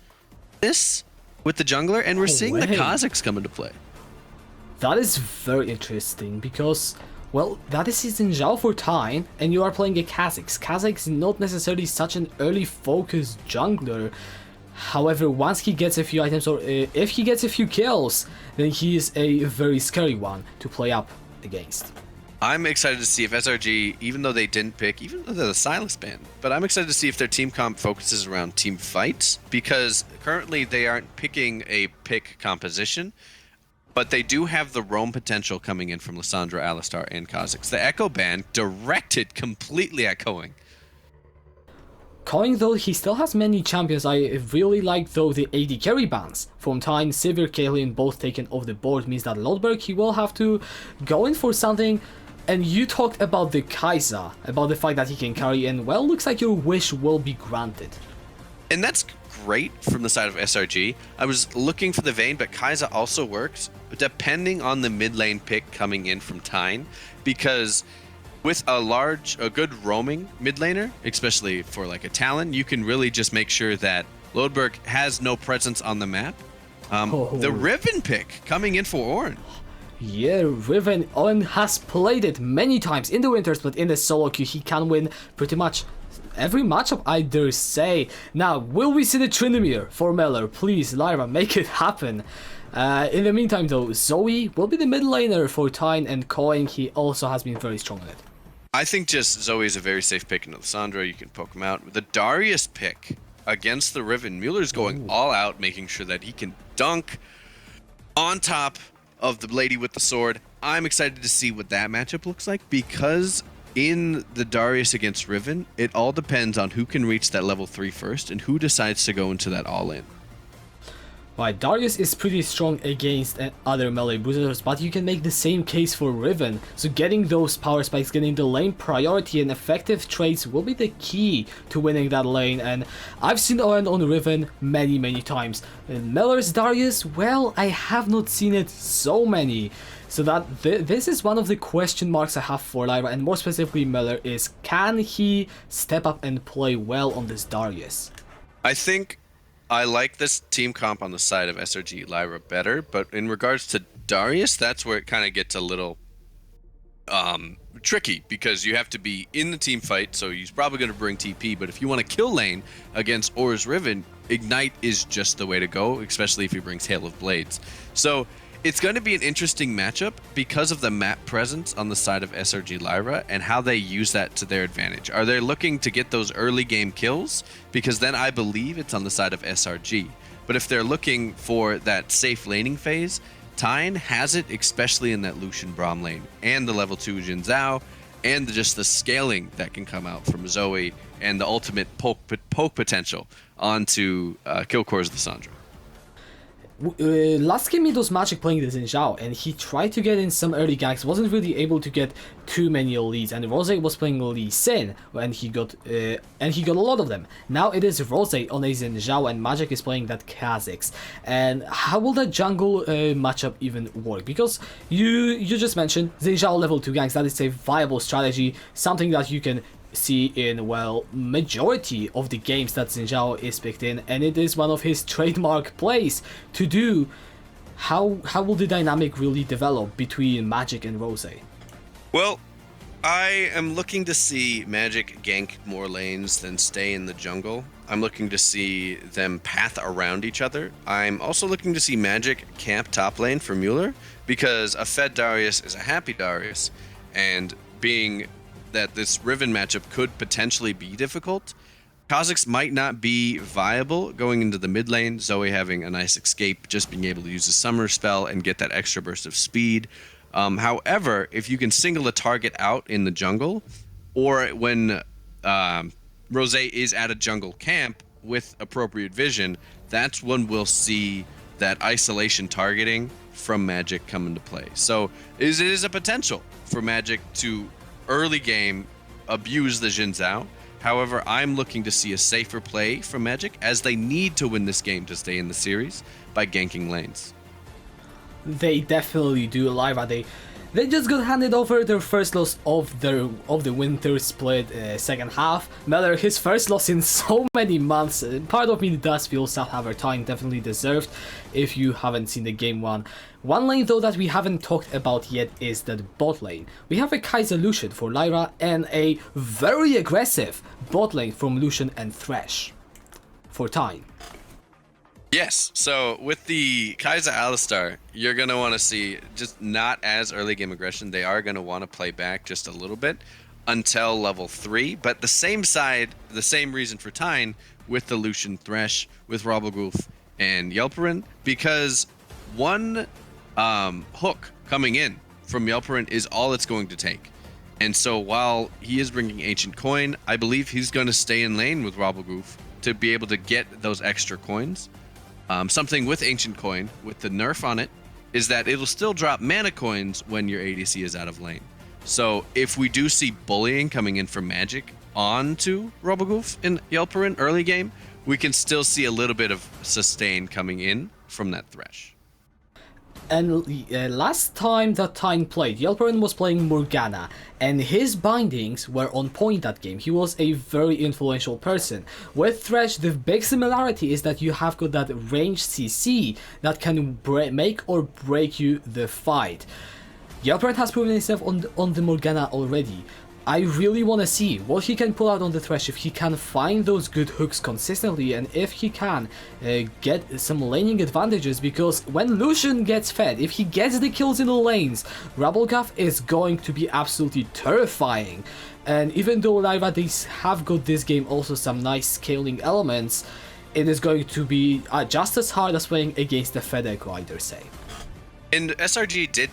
this with the jungler, and we're seeing the Kazakhs come into play. That is very interesting because, well, that is Jin Zhao for Tejn, and you are playing a Kha'Zix. Kha'Zix is not necessarily such an early focused jungler. However, once he gets a few items or if he gets a few kills, then he is a very scary one to play up against. I'm excited to see if SRG, even though they didn't pick, even though they're the Silas band, but I'm excited to see if their team comp focuses around team fights, because currently they aren't picking a pick composition, but they do have the roam potential coming in from Lissandra, Alistar, and Kha'Zix. The Echo band directed completely at Going. Going though, he still has many champions. I really like though the AD carry bans from Tejn, Sivir, Kaelin both taken off the board, means that Lodberg he will have to go in for something. And you talked about the Kai'Sa, about the fact that he can carry, and well, looks like your wish will be granted. And that's great from the side of SRG. I was looking for the Vayne, but Kai'Sa also works, depending on the mid lane pick coming in from Tejn, because with a good roaming mid laner, especially for like a Talon, you can really just make sure that Lodberg has no presence on the map. The Riven pick coming in for Ornn. Yeah, Riven Owen has played it many times in the Wintersplit, in the solo queue. He can win pretty much every matchup, I dare say. Now, will we see the Tryndamere for Mellor? Please, Lyra, make it happen. In the meantime, though, Zoe will be the mid laner for Tejn, and Koing, he also has been very strong in it. I think just Zoe is a very safe pick into Lissandra. You can poke him out. The Darius pick against the Riven, Mueller's going all out, making sure that he can dunk on top of the lady with the sword. I'm excited to see what that matchup looks like, because in the Darius against Riven, it all depends on who can reach that level 3 first and who decides to go into that all-in. Right, Darius is pretty strong against other melee boosters, but you can make the same case for Riven. So getting those power spikes, getting the lane priority and effective trades will be the key to winning that lane, and I've seen it on Riven many times. And Meller's Darius, well, I have not seen it so many. So that this is one of the question marks I have for Lyra, and more specifically Meller, is can he step up and play well on this Darius? I think I like this team comp on the side of SRG Lyra better, but in regards to Darius, that's where it kind of gets a little tricky, because you have to be in the team fight, so he's probably going to bring TP, but if you want to kill lane against Aura's Riven, Ignite is just the way to go, especially if he brings Hail of Blades. So it's going to be an interesting matchup because of the map presence on the side of SRG Lyra and how they use that to their advantage. Are they looking to get those early game kills? Because then I believe it's on the side of SRG. But if they're looking for that safe laning phase, Tejn has it, especially in that Lucian Braum lane, and the level 2 Jin Zhao, and just the scaling that can come out from Zoe, and the ultimate poke potential onto kill cores of the Sandra. Last game it was Magic playing the Xin Zhao, and he tried to get in some early ganks, wasn't really able to get too many leads, and Rose was playing Lee Sin, and he got a lot of them. Now it is Rose on a Xin Zhao, and Magic is playing that Kha'Zix. And how will that jungle matchup even work? Because you just mentioned Xin Zhao level 2 ganks, that is a viable strategy, something that you can see in, well, majority of the games that Xin Zhao is picked in, and it is one of his trademark plays to do. How will the dynamic really develop between Magic and Rose? Well, I am looking to see Magic gank more lanes than stay in the jungle. I'm looking to see them path around each other. I'm also looking to see Magic camp top lane for Mueller, because a fed Darius is a happy Darius, and being that this Riven matchup could potentially be difficult, Kha'Zix might not be viable going into the mid lane, Zoe having a nice escape, just being able to use a summer spell and get that extra burst of speed. However, if you can single a target out in the jungle, or when Rose is at a jungle camp with appropriate vision, that's when we'll see that isolation targeting from Magic come into play. So it is a potential for Magic to early game abuse the Jin Zhao. However, I'm looking to see a safer play from Magic, as they need to win this game to stay in the series by ganking lanes. They definitely do. Lyra, they just got handed over their first loss of the Wintersplit second half. Meller, his first loss in so many months. Part of me does feel South Time definitely deserved if you haven't seen the game one. One lane though that we haven't talked about yet is that bot lane. We have a Kaiser Lucian for Lyra and a very aggressive bot lane from Lucian and Thresh for Tejn. Yes, so with the Kaiser Alistar, you're going to want to see just not as early game aggression. They are going to want to play back just a little bit until level 3, but the same side, the same reason for Tejn with the Lucian Thresh, with Robogulf and Yelperin, because one hook coming in from Yelperin is all it's going to take. And so while he is bringing Ancient Coin, I believe he's going to stay in lane with Robogulf to be able to get those extra coins. Something with Ancient Coin, with the nerf on it, is that it'll still drop mana coins when your ADC is out of lane. So if we do see bullying coming in from Magic onto Robogulf in Yelperin early game, we can still see a little bit of sustain coming in from that Thresh. And last time that Tejn played, Yelperin was playing Morgana, and his bindings were on point that game. He was a very influential person. With Thresh, the big similarity is that you have got that range CC that can make or break you the fight. Yelperin has proven himself on the Morgana already. I really want to see what he can pull out on the Thresh, if he can find those good hooks consistently, and if he can get some laning advantages, because when Lucian gets fed, if he gets the kills in the lanes, Rabelgaff is going to be absolutely terrifying. And even though Lyra, they have got this game also some nice scaling elements, it is going to be just as hard as playing against the Fed Echo, I dare say. And SRG did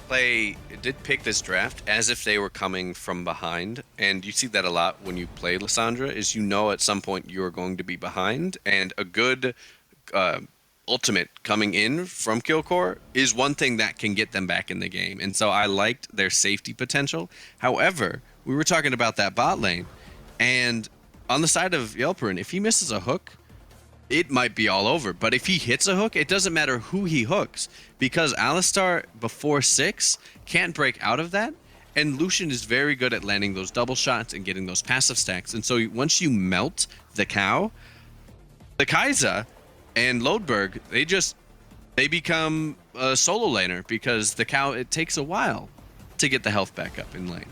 pick this draft as if they were coming from behind, and you see that a lot when you play Lissandra, is at some point you're going to be behind, and a good ultimate coming in from Killcore is one thing that can get them back in the game. And so I liked their safety potential. However, we were talking about that bot lane, and on the side of Yelperin, if he misses a hook, it might be all over. But if he hits a hook, it doesn't matter who he hooks, because Alistar before 6 can't break out of that. And Lucian is very good at landing those double shots and getting those passive stacks. And so once you melt the cow, the Kai'Sa and Lodberg, they become a solo laner, because the cow, it takes a while to get the health back up in lane.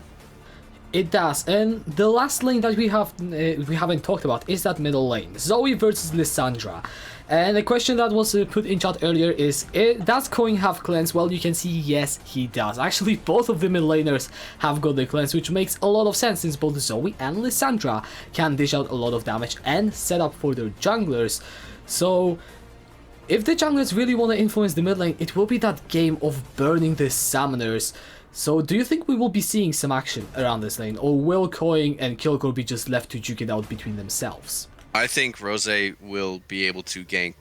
It does, and the last lane that we haven't talked about is that middle lane, Zoe versus Lissandra. And the question that was put in chat earlier is, does Coin have cleanse? Well, you can see yes, he does. Actually, both of the mid laners have got the cleanse, which makes a lot of sense since both Zoe and Lissandra can dish out a lot of damage and set up for their junglers. So if the junglers really want to influence the mid lane, it will be that game of burning the summoners. So do you think we will be seeing some action around this lane, or will Coin and Killcore be just left to duke it out between themselves? I think Rose will be able to gank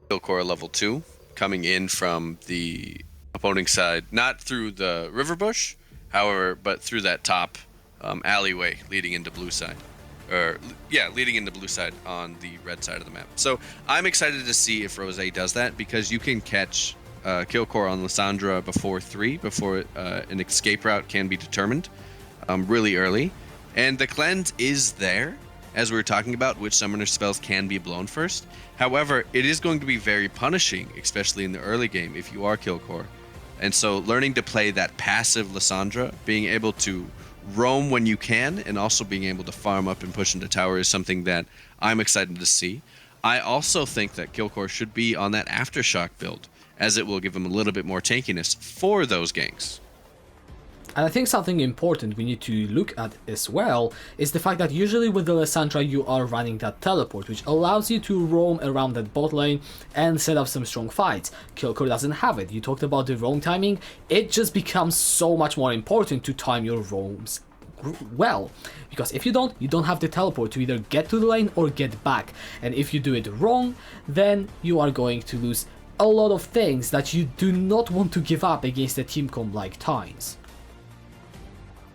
Killcore level 2 coming in from the opponent side, not through the river bush, however, but through that top alleyway leading into blue side. Leading into blue side on the red side of the map. So I'm excited to see if Rose does that, because you can catch Killcore on Lissandra before an escape route can be determined really early. And the cleanse is there, as we were talking about, which summoner spells can be blown first. However, it is going to be very punishing, especially in the early game, if you are Killcore. And so learning to play that passive Lissandra, being able to roam when you can, and also being able to farm up and push into tower is something that I'm excited to see. I also think that Killcore should be on that Aftershock build, as it will give them a little bit more tankiness for those ganks. And I think something important we need to look at as well is the fact that usually with the Lissandra you are running that teleport, which allows you to roam around that bot lane and set up some strong fights. Killcore doesn't have it. You talked about the roam timing. It just becomes so much more important to time your roams well, because if you don't have the teleport to either get to the lane or get back, and if you do it wrong, then you are going to lose a lot of things that you do not want to give up against a team comp like Tejn's.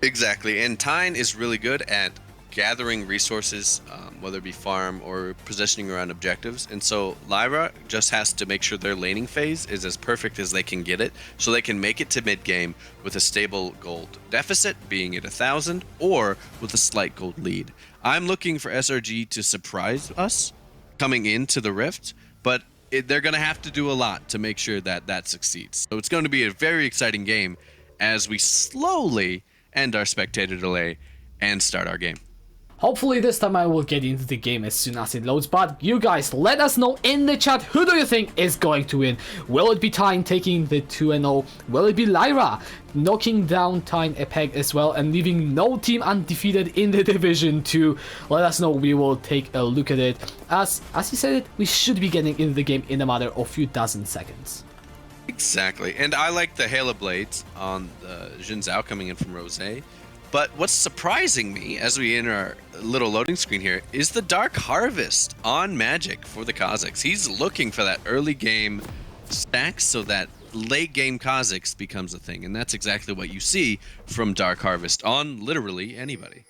Exactly, and Tejn is really good at gathering resources, whether it be farm or positioning around objectives. And so Lyra just has to make sure their laning phase is as perfect as they can get it, so they can make it to mid game with a stable gold deficit, being at 1,000, or with a slight gold lead. I'm looking for SRG to surprise us coming into the Rift, but they're going to have to do a lot to make sure that that succeeds. So it's going to be a very exciting game as we slowly end our spectator delay and start our game. Hopefully this time I will get into the game as soon as it loads, but you guys let us know in the chat, who do you think is going to win? Will it be Tejn taking the 2-0? Will it be Lyra knocking down Tejn a peg as well and leaving no team undefeated in the Division 2? Let us know, we will take a look at it. As you said it, we should be getting into the game in a matter of few dozen seconds. Exactly, and I like the Halo Blades on the Jin Zhao coming in from Rose. But what's surprising me as we enter our little loading screen here is the Dark Harvest on Magic for the Kha'Zix. He's looking for that early game stack so that late game Kha'Zix becomes a thing, and that's exactly what you see from Dark Harvest on literally anybody.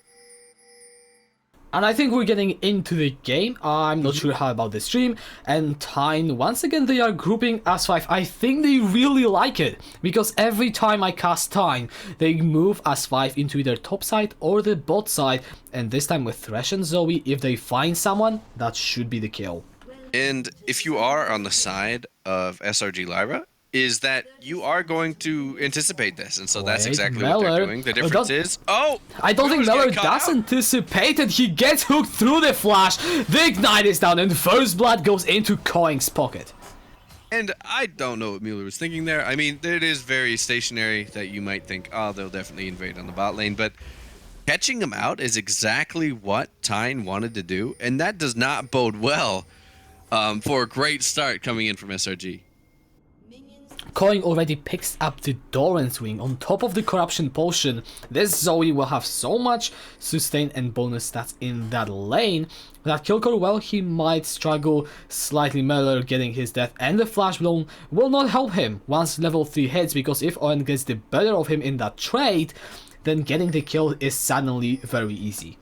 And I think we're getting into the game. I'm not sure how about the stream. And Tejn, once again, they are grouping as5. I think they really like it, because every time I cast Tejn, they move as5 into either top side or the bot side. And this time with Thresh and Zoe, if they find someone, that should be the kill. And if you are on the side of SRG Lyra, is that you are going to anticipate this, and so that's exactly what they're doing. The difference is, I don't think Meller does anticipate it. He gets hooked through the flash, the ignite is down, and first blood goes into Coing's pocket. And I don't know what Mueller was thinking there. I mean, it is very stationary that you might think, oh, they'll definitely invade on the bot lane, but catching him out is exactly what Tejn wanted to do, and that does not bode well for a great start coming in from SRG. Coin already picks up the Doran's Wing on top of the Corruption Potion. This Zoe will have so much sustain and bonus stats in that lane that Kilcore, well, he might struggle slightly more getting his death, and the Flash Blown will not help him once level 3 hits, because if Owen gets the better of him in that trade, then getting the kill is suddenly very easy.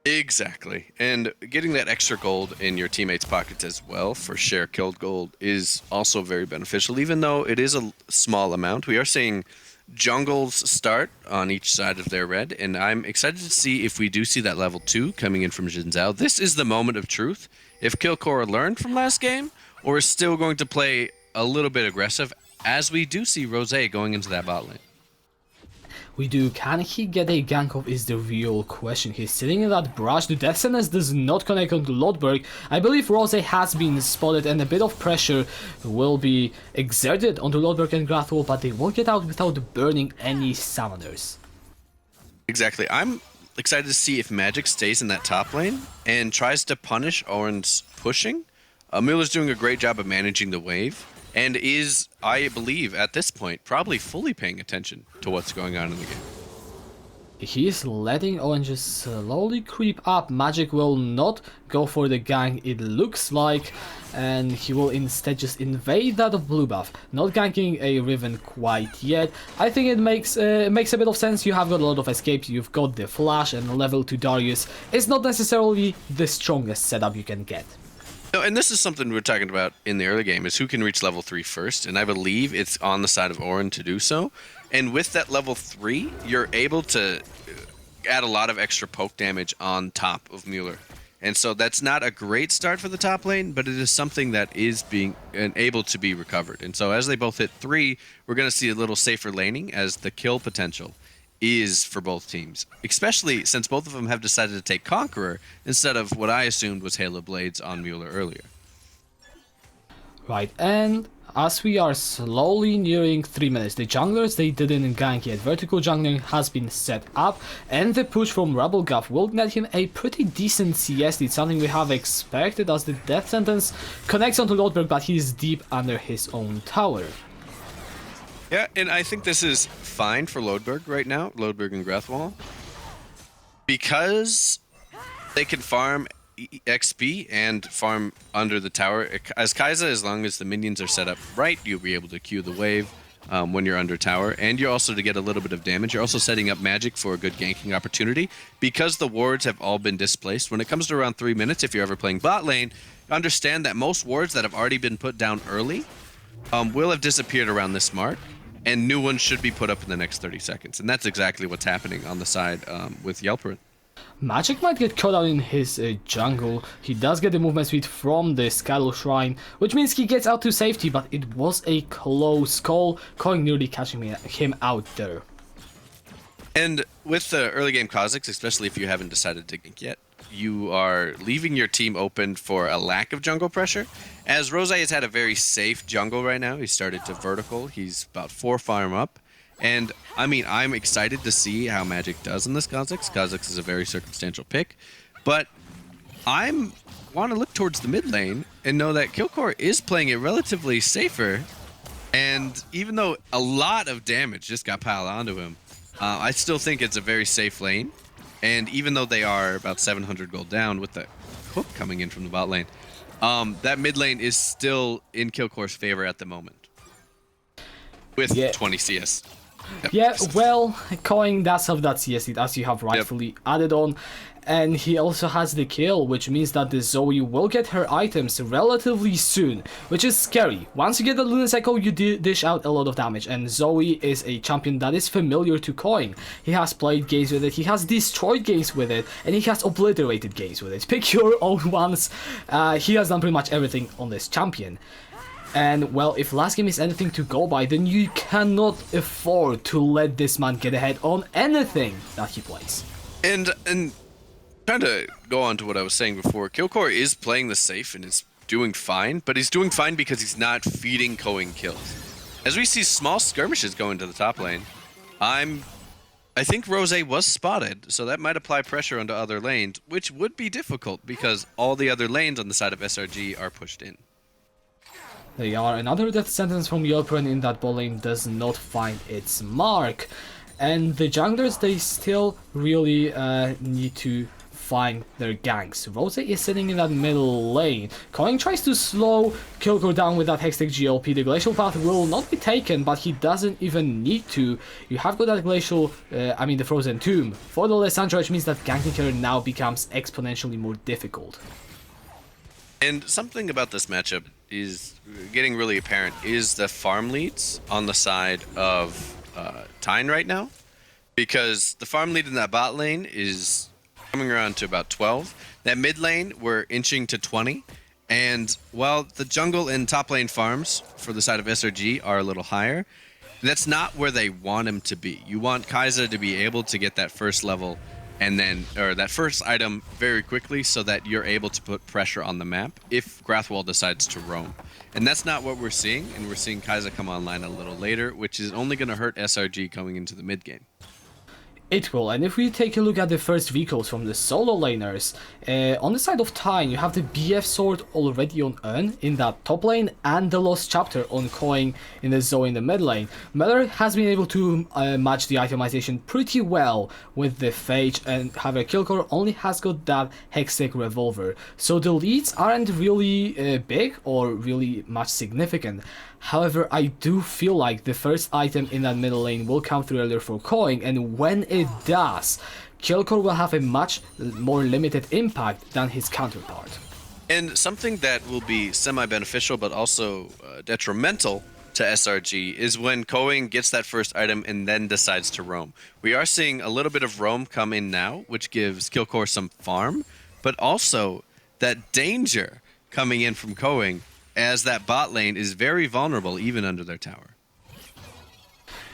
Exactly. And getting that extra gold in your teammates' pockets as well for share killed gold is also very beneficial, even though it is a small amount. We are seeing jungles start on each side of their red, and I'm excited to see if we do see that level 2 coming in from Jin Zhao. This is the moment of truth. If Kilcore learned from last game, or is still going to play a little bit aggressive, as we do see Rosé going into that bot lane. We do. Can he get a gank off is the real question. He's sitting in that brush. The death sentence does not connect onto Lodberg. I believe Rosé has been spotted and a bit of pressure will be exerted onto Lodberg and Grathwol, but they won't get out without burning any summoners. Exactly. I'm excited to see if Magic stays in that top lane and tries to punish Oren's pushing. Mueller's doing a great job of managing the wave, and is, I believe, at this point, probably fully paying attention to what's going on in the game. He's letting Owen just slowly creep up. Magic will not go for the gank, it looks like, and he will instead just invade that of blue buff, not ganking a Riven quite yet. I think it makes a bit of sense. You have got a lot of escapes, you've got the flash, and level 2 Darius is not necessarily the strongest setup you can get. No, and this is something we were talking about in the early game, is who can reach level 3 first, and I believe it's on the side of Oren to do so. And with that level 3, you're able to add a lot of extra poke damage on top of Mueller. And so that's not a great start for the top lane, but it is something that is being able to be recovered. And so as they both hit 3, we're going to see a little safer laning, as the kill potential is for both teams, especially since both of them have decided to take Conqueror instead of what I assumed was Halo Blades on Mueller earlier. Right, and as we are slowly nearing 3 minutes, the junglers, they didn't gank yet. Vertical jungling has been set up, and the push from Rebelguff will net him a pretty decent CS lead, something we have expected, as the death sentence connects onto Lodberg, but he's deep under his own tower. Yeah, and I think this is fine for Lodberg right now, Lodberg and Grathwol, because they can farm XP and farm under the tower. As Kai'Sa, as long as the minions are set up right, you'll be able to queue the wave when you're under tower, and you're also to get a little bit of damage. You're also setting up Magic for a good ganking opportunity, because the wards have all been displaced. When it comes to around 3 minutes, if you're ever playing bot lane, understand that most wards that have already been put down early will have disappeared around this mark, and new ones should be put up in the next 30 seconds. And that's exactly what's happening on the side with Yelperin. Magic might get caught out in his jungle. He does get the movement speed from the Skylo Shrine, which means he gets out to safety, but it was a close call, Coin nearly catching him out there. And with the early game Kha'Zix, especially if you haven't decided to gank yet, you are leaving your team open for a lack of jungle pressure. As Rosé has had a very safe jungle right now, he started to vertical, he's about 4 farm up. And I mean, I'm excited to see how Magic does in this Kha'Zix. Kha'Zix is a very circumstantial pick, but I want to look towards the mid lane and know that Kilcore is playing it relatively safer. And even though a lot of damage just got piled onto him, I still think it's a very safe lane. And even though they are about 700 gold down with the hook coming in from the bot lane, that mid lane is still in Kilcore's favor at the moment. With 20 CS. Yep. Yeah, well, Coin does have that CS lead, as you have rightfully added on, and he also has the kill, which means that the Zoe will get her items relatively soon, which is scary. Once you get the Luna's Echo, you dish out a lot of damage, and Zoe is a champion that is familiar to Coin. He has played games with it, he has destroyed games with it, and he has obliterated games with it. Pick your own ones. He has done pretty much everything on this champion. And, well, if last game is anything to go by, then you cannot afford to let this man get ahead on anything that he plays. And trying to go on to what I was saying before, Kilcore is playing the safe and is doing fine, but he's doing fine because he's not feeding Coing kills. As we see small skirmishes go into the top lane, I think Rosé was spotted, so that might apply pressure onto other lanes, which would be difficult because all the other lanes on the side of SRG are pushed in. They are another death sentence from Yelpren in that bot lane does not find its mark. And the junglers, they still really need to find their ganks. Rose is sitting in that middle lane. Coin tries to slow Kilgore down with that Hextech GLP. The Glacial Path will not be taken, but he doesn't even need to. You have got that Glacial, the Frozen Tomb for the Lissandra, which means that ganking her now becomes exponentially more difficult. And something about this matchup is getting really apparent is the farm leads on the side of Tejn right now. Because the farm lead in that bot lane is coming around to about 12. That mid lane, we're inching to 20. And while the jungle and top lane farms for the side of SRG are a little higher, that's not where they want him to be. You want Kai'Sa to be able to get that first level and then, or that first item very quickly so that you're able to put pressure on the map if Grathwall decides to roam. And that's not what we're seeing, and we're seeing Kai'Sa come online a little later, which is only going to hurt SRG coming into the mid game. It will, and if we take a look at the first recalls from the solo laners, on the side of Tejn, you have the BF sword already on Earn in that top lane, and the Lost Chapter on Coin in the Zoe in the mid lane. Meller has been able to match the itemization pretty well with the Phage, and however Kilgore only has got that Hextech Revolver. So the leads aren't really big or really much significant. However, I do feel like the first item in that middle lane will come through earlier for Coin, and when it does, Kilgore will have a much more limited impact than his counterpart. And something that will be semi-beneficial but also detrimental to SRG is when Coin gets that first item and then decides to roam. We are seeing a little bit of roam come in now, which gives Kilgore some farm, but also that danger coming in from Coin, as that bot lane is very vulnerable even under their tower.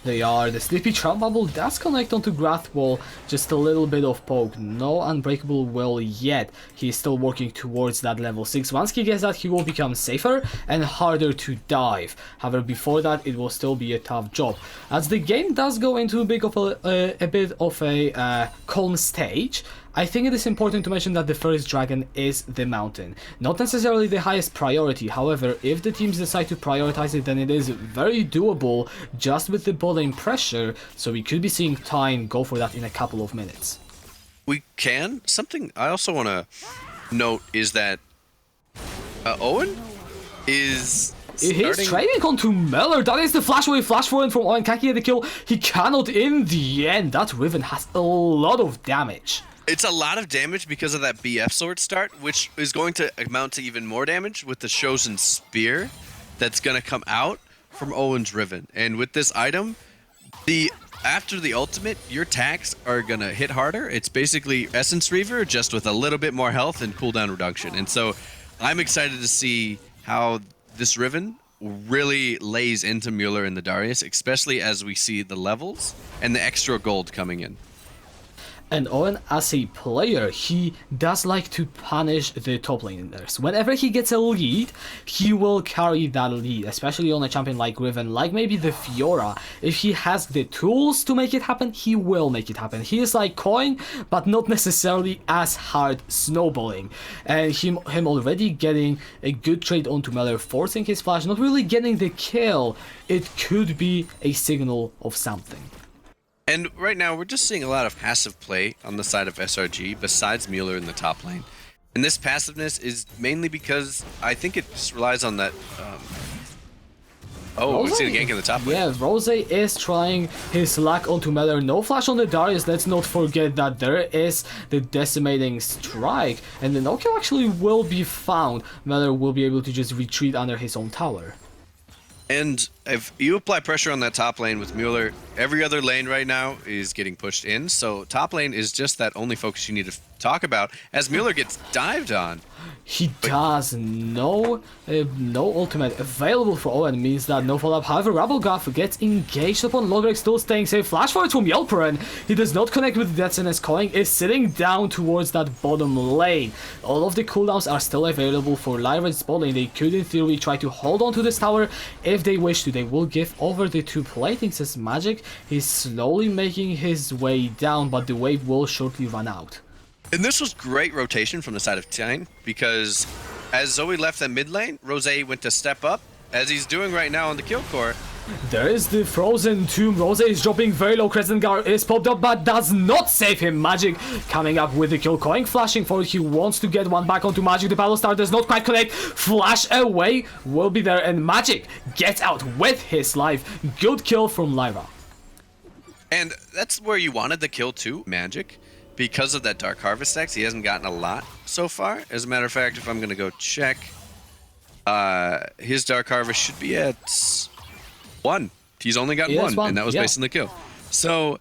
They are. The Sleepy Trap Bubble does connect onto Grathwall, just a little bit of poke. No Unbreakable Will yet. He's still working towards that level 6. Once he gets that, he will become safer and harder to dive. However, before that, it will still be a tough job. As the game does go into a bit of a calm stage, I think it is important to mention that the first dragon is the mountain. Not necessarily the highest priority, however, if the teams decide to prioritize it, then it is very doable just with the bot lane pressure, so we could be seeing Tejn go for that in a couple of minutes. We can. Something I also want to note is that Owen is He's trading onto Meller. That is the flash away, flash forward from Owen. Can he get the kill? He cannot in the end. That Riven has a lot of damage. It's a lot of damage because of that BF sword start, which is going to amount to even more damage with the Chosen Spear that's going to come out from Owen's Riven. And with this item, after the ultimate, your attacks are going to hit harder. It's basically Essence Reaver, just with a little bit more health and cooldown reduction. And so I'm excited to see how this Riven really lays into Mueller and the Darius, especially as we see the levels and the extra gold coming in. And Owen, as a player, he does like to punish the top laners. Whenever he gets a lead, he will carry that lead, especially on a champion like Riven, like maybe the Fiora. If he has the tools to make it happen, he will make it happen. He is like Coin, but not necessarily as hard snowballing. And him already getting a good trade onto Meller, forcing his flash, not really getting the kill, it could be a signal of something. And right now, we're just seeing a lot of passive play on the side of SRG, besides Mueller in the top lane. And this passiveness is mainly because I think it just relies on that... we see the gank in the top lane. Yeah, Rose is trying his luck onto Meller. No flash on the Darius. Let's not forget that there is the Decimating Strike. And the no-kill actually will be found. Meller will be able to just retreat under his own tower. And if you apply pressure on that top lane with Mueller, every other lane right now is getting pushed in. So top lane is just that only focus you need to talk about as Mueller gets dived on. He does. No ultimate available for Owen means that no follow-up. However, Rabbleguff gets engaged upon Lodrek, still staying safe. Flash forward from Yelperen. He does not connect with Death Sentence. Coin is sitting down towards that bottom lane. All of the cooldowns are still available for Lyra's bot lane. They could in theory try to hold on to this tower if they wish to. They will give over the two platings as Magic. He's slowly making his way down, but the wave will shortly run out. And this was great rotation from the side of Tejn, because as Zoe left that mid lane, Rose went to step up as he's doing right now on the kill core. There is the frozen tomb. Rose is dropping very low. Crescent Guard is popped up, but does not save him. Magic coming up with the kill. Coin flashing forward. He wants to get one back onto Magic. The battle star does not quite connect. Flash away will be there, and Magic gets out with his life. Good kill from Lyra. And that's where you wanted the kill too, Magic. Because of that Dark Harvest Axe, he hasn't gotten a lot so far. As a matter of fact, if I'm going to go check, his Dark Harvest should be at 1. He's only gotten one, and that was based on the kill. So,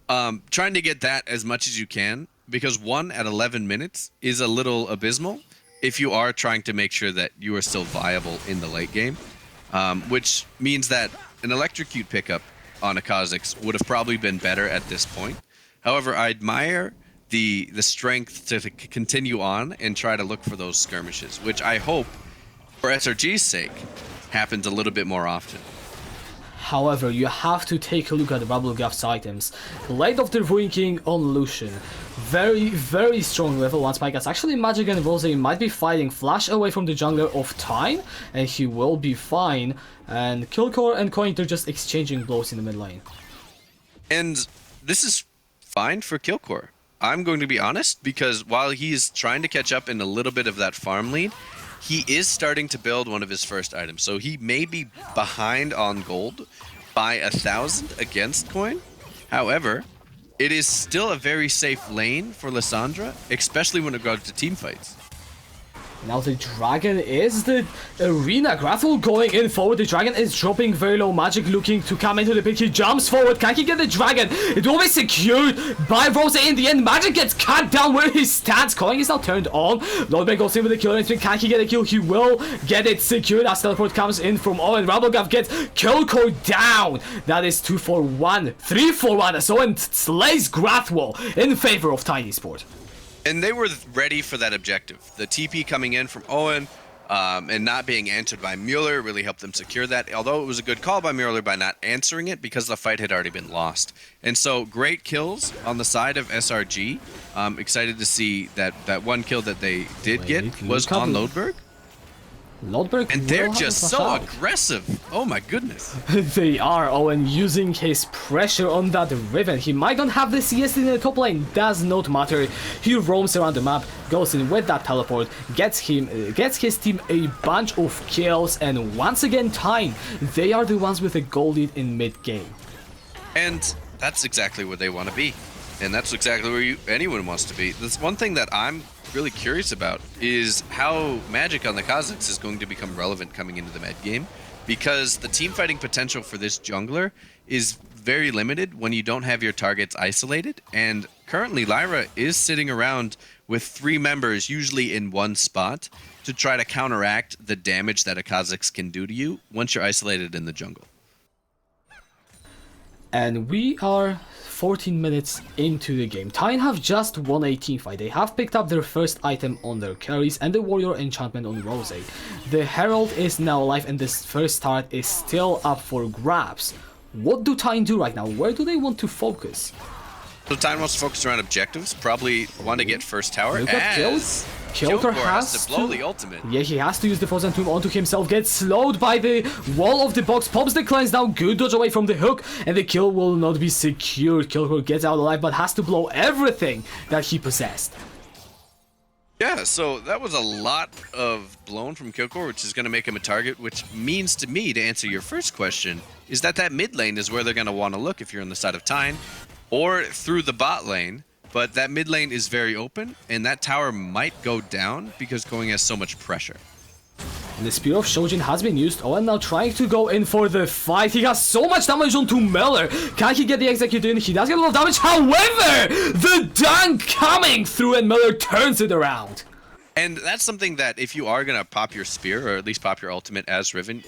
trying to get that as much as you can, because 1 at 11 minutes is a little abysmal if you are trying to make sure that you are still viable in the late game, which means that an Electrocute pickup on a Kha'Zix would have probably been better at this point. However, I admire the strength to continue on and try to look for those skirmishes, which I hope, for SRG's sake, happens a little bit more often. However, you have to take a look at Rabblegaff's items. Blade of the Ruin King on Lucian. Very, very strong level 1 spike. As actually Magic and Rose might be fighting. Flash away from the jungler of Tejn, and he will be fine. And Killcore and Coin, they're just exchanging blows in the mid lane. And this is fine for Killcore. I'm going to be honest, because while he's trying to catch up in a little bit of that farm lead, he is starting to build one of his first items. So he may be behind on gold by 1,000 against Coin. However, it is still a very safe lane for Lissandra, especially when it goes to team fights. Now the dragon is the arena. Grathul going in forward. The dragon is dropping very low. Magic looking to come into the pick. He jumps forward. Can he get the dragon? It will be secured by Rose in the end. Magic gets cut down where he stands. Coin is now turned on. Lordbeck goes in with the killer instinct. Can he get a kill? He will get it secured as teleport comes in from Owen. Rabblegaff gets Killcore down. That is 2 for 1. 3 for 1. So Owen slays Grathul in favor of Tiny Sport. And they were ready for that objective. The TP coming in from Owen and not being answered by Mueller really helped them secure that, although it was a good call by Mueller by not answering it because the fight had already been lost. And so great kills on the side of SRG. Excited to see that one kill that they did get was on Lodberg. Lodberg and they're just so aggressive. Oh my goodness. They are. Owen using his pressure on that Riven. He might not have the CS in the top lane. Does not matter. He roams around the map, goes in with that teleport, gets his team a bunch of kills, and once again Tejn. They are the ones with a goal lead in mid game. And that's exactly where they want to be. And that's exactly where anyone wants to be. That's one thing that I'm really curious about is how Magic on the Kha'Zix is going to become relevant coming into the mid game, because the team fighting potential for this jungler is very limited when you don't have your targets isolated, and currently Lyra is sitting around with 3 members usually in one spot to try to counteract the damage that a Kha'Zix can do to you once you're isolated in the jungle. And we are 14 minutes into the game. Tejn have just won a team fight. They have picked up their first item on their carries and the warrior enchantment on Rose. The herald is now alive and this first start is still up for grabs. What do Tejn do right now? Where do they want to focus? So Tejn wants to focus around objectives. Probably want to get first tower. Look at kills. Killcore has to blow the ultimate. Yeah, he has to use the Frozen Tomb onto himself. Gets slowed by the wall of the box. Pops the cleanse down. Good dodge away from the hook. And the kill will not be secured. Killcore gets out alive, but has to blow everything that he possessed. Yeah, so that was a lot of blown from Killcore, which is going to make him a target, which means to me, to answer your first question, is that mid lane is where they're going to want to look if you're on the side of Tejn, or through the bot lane. But that mid lane is very open, and that tower might go down because Going has so much pressure. And the Spear of Shojin has been used. Owen now trying to go in for the fight. He has so much damage onto Meller. Can he get the execute in? He does get a lot of damage. However, the dunk coming through and Meller turns it around. And that's something that if you are going to pop your Spear, or at least pop your ultimate as Riven,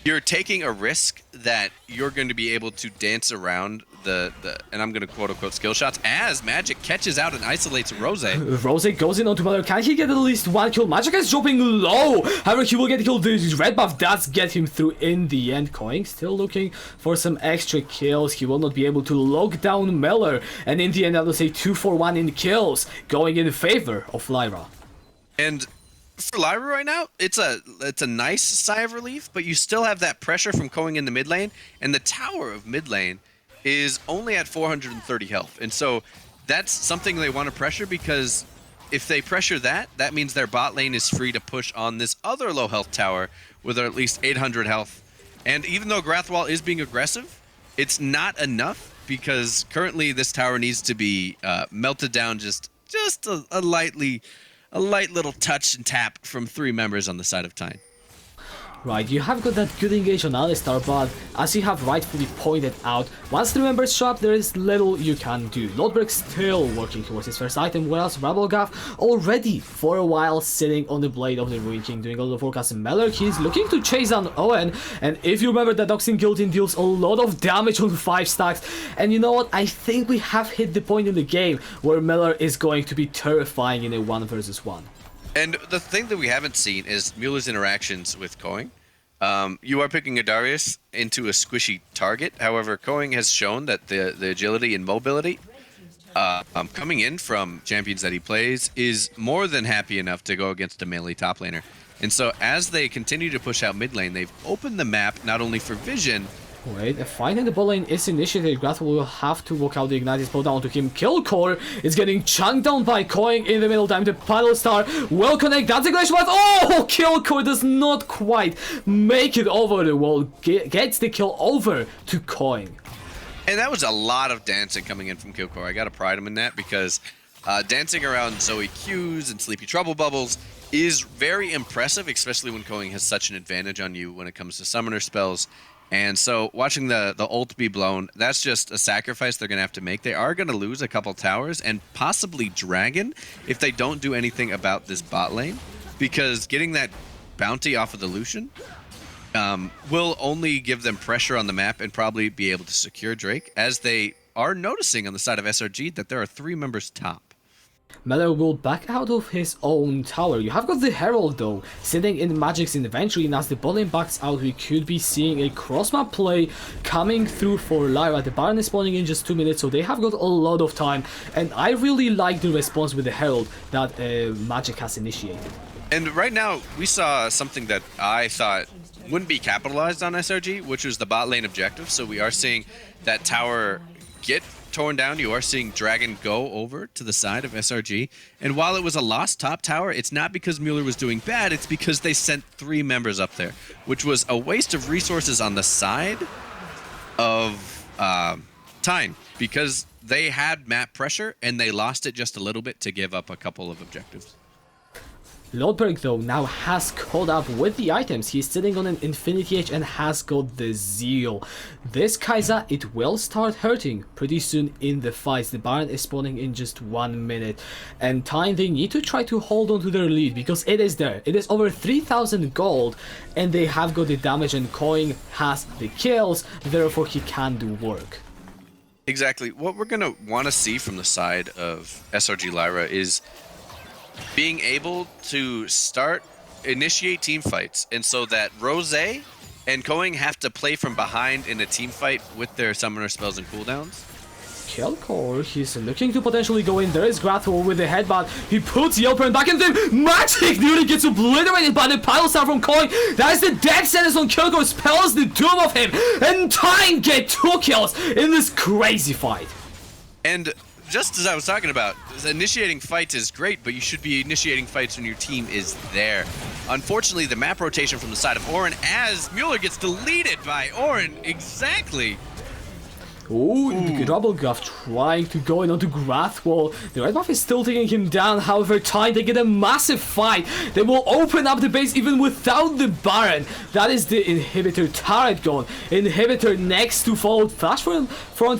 you're taking a risk that you're going to be able to dance around the and I'm going to quote-unquote skill shots as Magic catches out and isolates Rose. Rose goes in onto Meller. Can he get at least one kill? Magic is dropping low. However, he will get killed. The red buff does get him through in the end. Coin still looking for some extra kills. He will not be able to lock down Meller. And in the end, I will say 2 for 1 in kills, going in favor of Lyra. And for Lyra right now, it's a nice sigh of relief, but you still have that pressure from going in the mid lane, and the tower of mid lane is only at 430 health. And so that's something they want to pressure, because if they pressure that, that means their bot lane is free to push on this other low health tower with at least 800 health. And even though Grathwall is being aggressive, it's not enough, because currently this tower needs to be melted down just a light little touch and tap from 3 members on the side of Tejn. Right, you have got that good engage on Alistar, but as you have rightfully pointed out, once the members show up, there is little you can do. Lodberg still working towards his first item, whereas Rabblegaff already for a while sitting on the blade of the Ruin King, doing a lot of work as a Meller. He's looking to chase down Owen, and if you remember, that Doxing Guillotine deals a lot of damage on 5 stacks, and you know what, I think we have hit the point in the game where Meller is going to be terrifying in a 1 versus 1. And the thing that we haven't seen is Mueller's interactions with Koing. You are picking a Darius into a squishy target. However, Koing has shown that the agility and mobility coming in from champions that he plays is more than happy enough to go against a melee top laner. And so as they continue to push out mid lane, they've opened the map not only for vision. Wait, a fight in the bot lane is initiated. Grathwall will have to walk out the Ignite spell down to him. Killcore is getting chunked down by Koing in the middle time. The Paddle Star will connect. That's a glacial blast. Oh, Killcore does not quite make it over the wall. Gets the kill over to Koing. And that was a lot of dancing coming in from Killcore. I gotta pride him in that, because dancing around Zoe Qs and Sleepy Trouble Bubbles is very impressive, especially when Koing has such an advantage on you when it comes to summoner spells. And so watching the ult be blown, that's just a sacrifice they're going to have to make. They are going to lose a couple towers and possibly Dragon if they don't do anything about this bot lane, because getting that bounty off of the Lucian will only give them pressure on the map and probably be able to secure Drake, as they are noticing on the side of SRG that there are 3 members top. Meller will back out of his own tower. You have got the Herald though, sitting in Magic's inventory, and as the bot lane backs out, we could be seeing a cross-map play coming through for Lyra. The Baron is spawning in just 2 minutes, so they have got a lot of time, and I really like the response with the Herald that Magic has initiated. And right now, we saw something that I thought wouldn't be capitalized on SRG, which was the bot lane objective. So we are seeing that tower get torn down. You are seeing Dragon go over to the side of SRG. And while it was a lost top tower, it's not because Mueller was doing bad, it's because they sent 3 members up there, which was a waste of resources on the side of Tejn, because they had map pressure and they lost it just a little bit to give up a couple of objectives. Lodberg though now has caught up with the items. He's sitting on an Infinity Edge and has got the Zeal. This Kai'Sa, it will start hurting pretty soon in the fights. The Baron is spawning in just 1 minute, and Tejn, they need to try to hold on to their lead, because it is there. It is over 3,000 gold, and they have got the damage, and Koing has the kills, therefore he can do work. Exactly. What we're going to want to see from the side of SRG Lyra is being able to initiate team fights, and so that Rose and Koing have to play from behind in a team fight with their summoner spells and cooldowns. Killcore, he's looking to potentially go in. There is Grathwall with the headbutt. He puts Yelper back into him. Magic nearly gets obliterated by the Pile Star from Koing. That is the death sentence on Killcore, spells the doom of him, and Tejn get 2 kills in this crazy fight. And just as I was talking about, initiating fights is great, but you should be initiating fights when your team is there. Unfortunately, the map rotation from the side of Orin, as Mueller gets deleted by Orin. Exactly. Ooh, the Rabblegaff trying to go in onto Grathwall. The red buff is still taking him down. However, Tejn, they get a massive fight. They will open up the base even without the Baron. That is the Inhibitor turret gone. Inhibitor next to followed flash front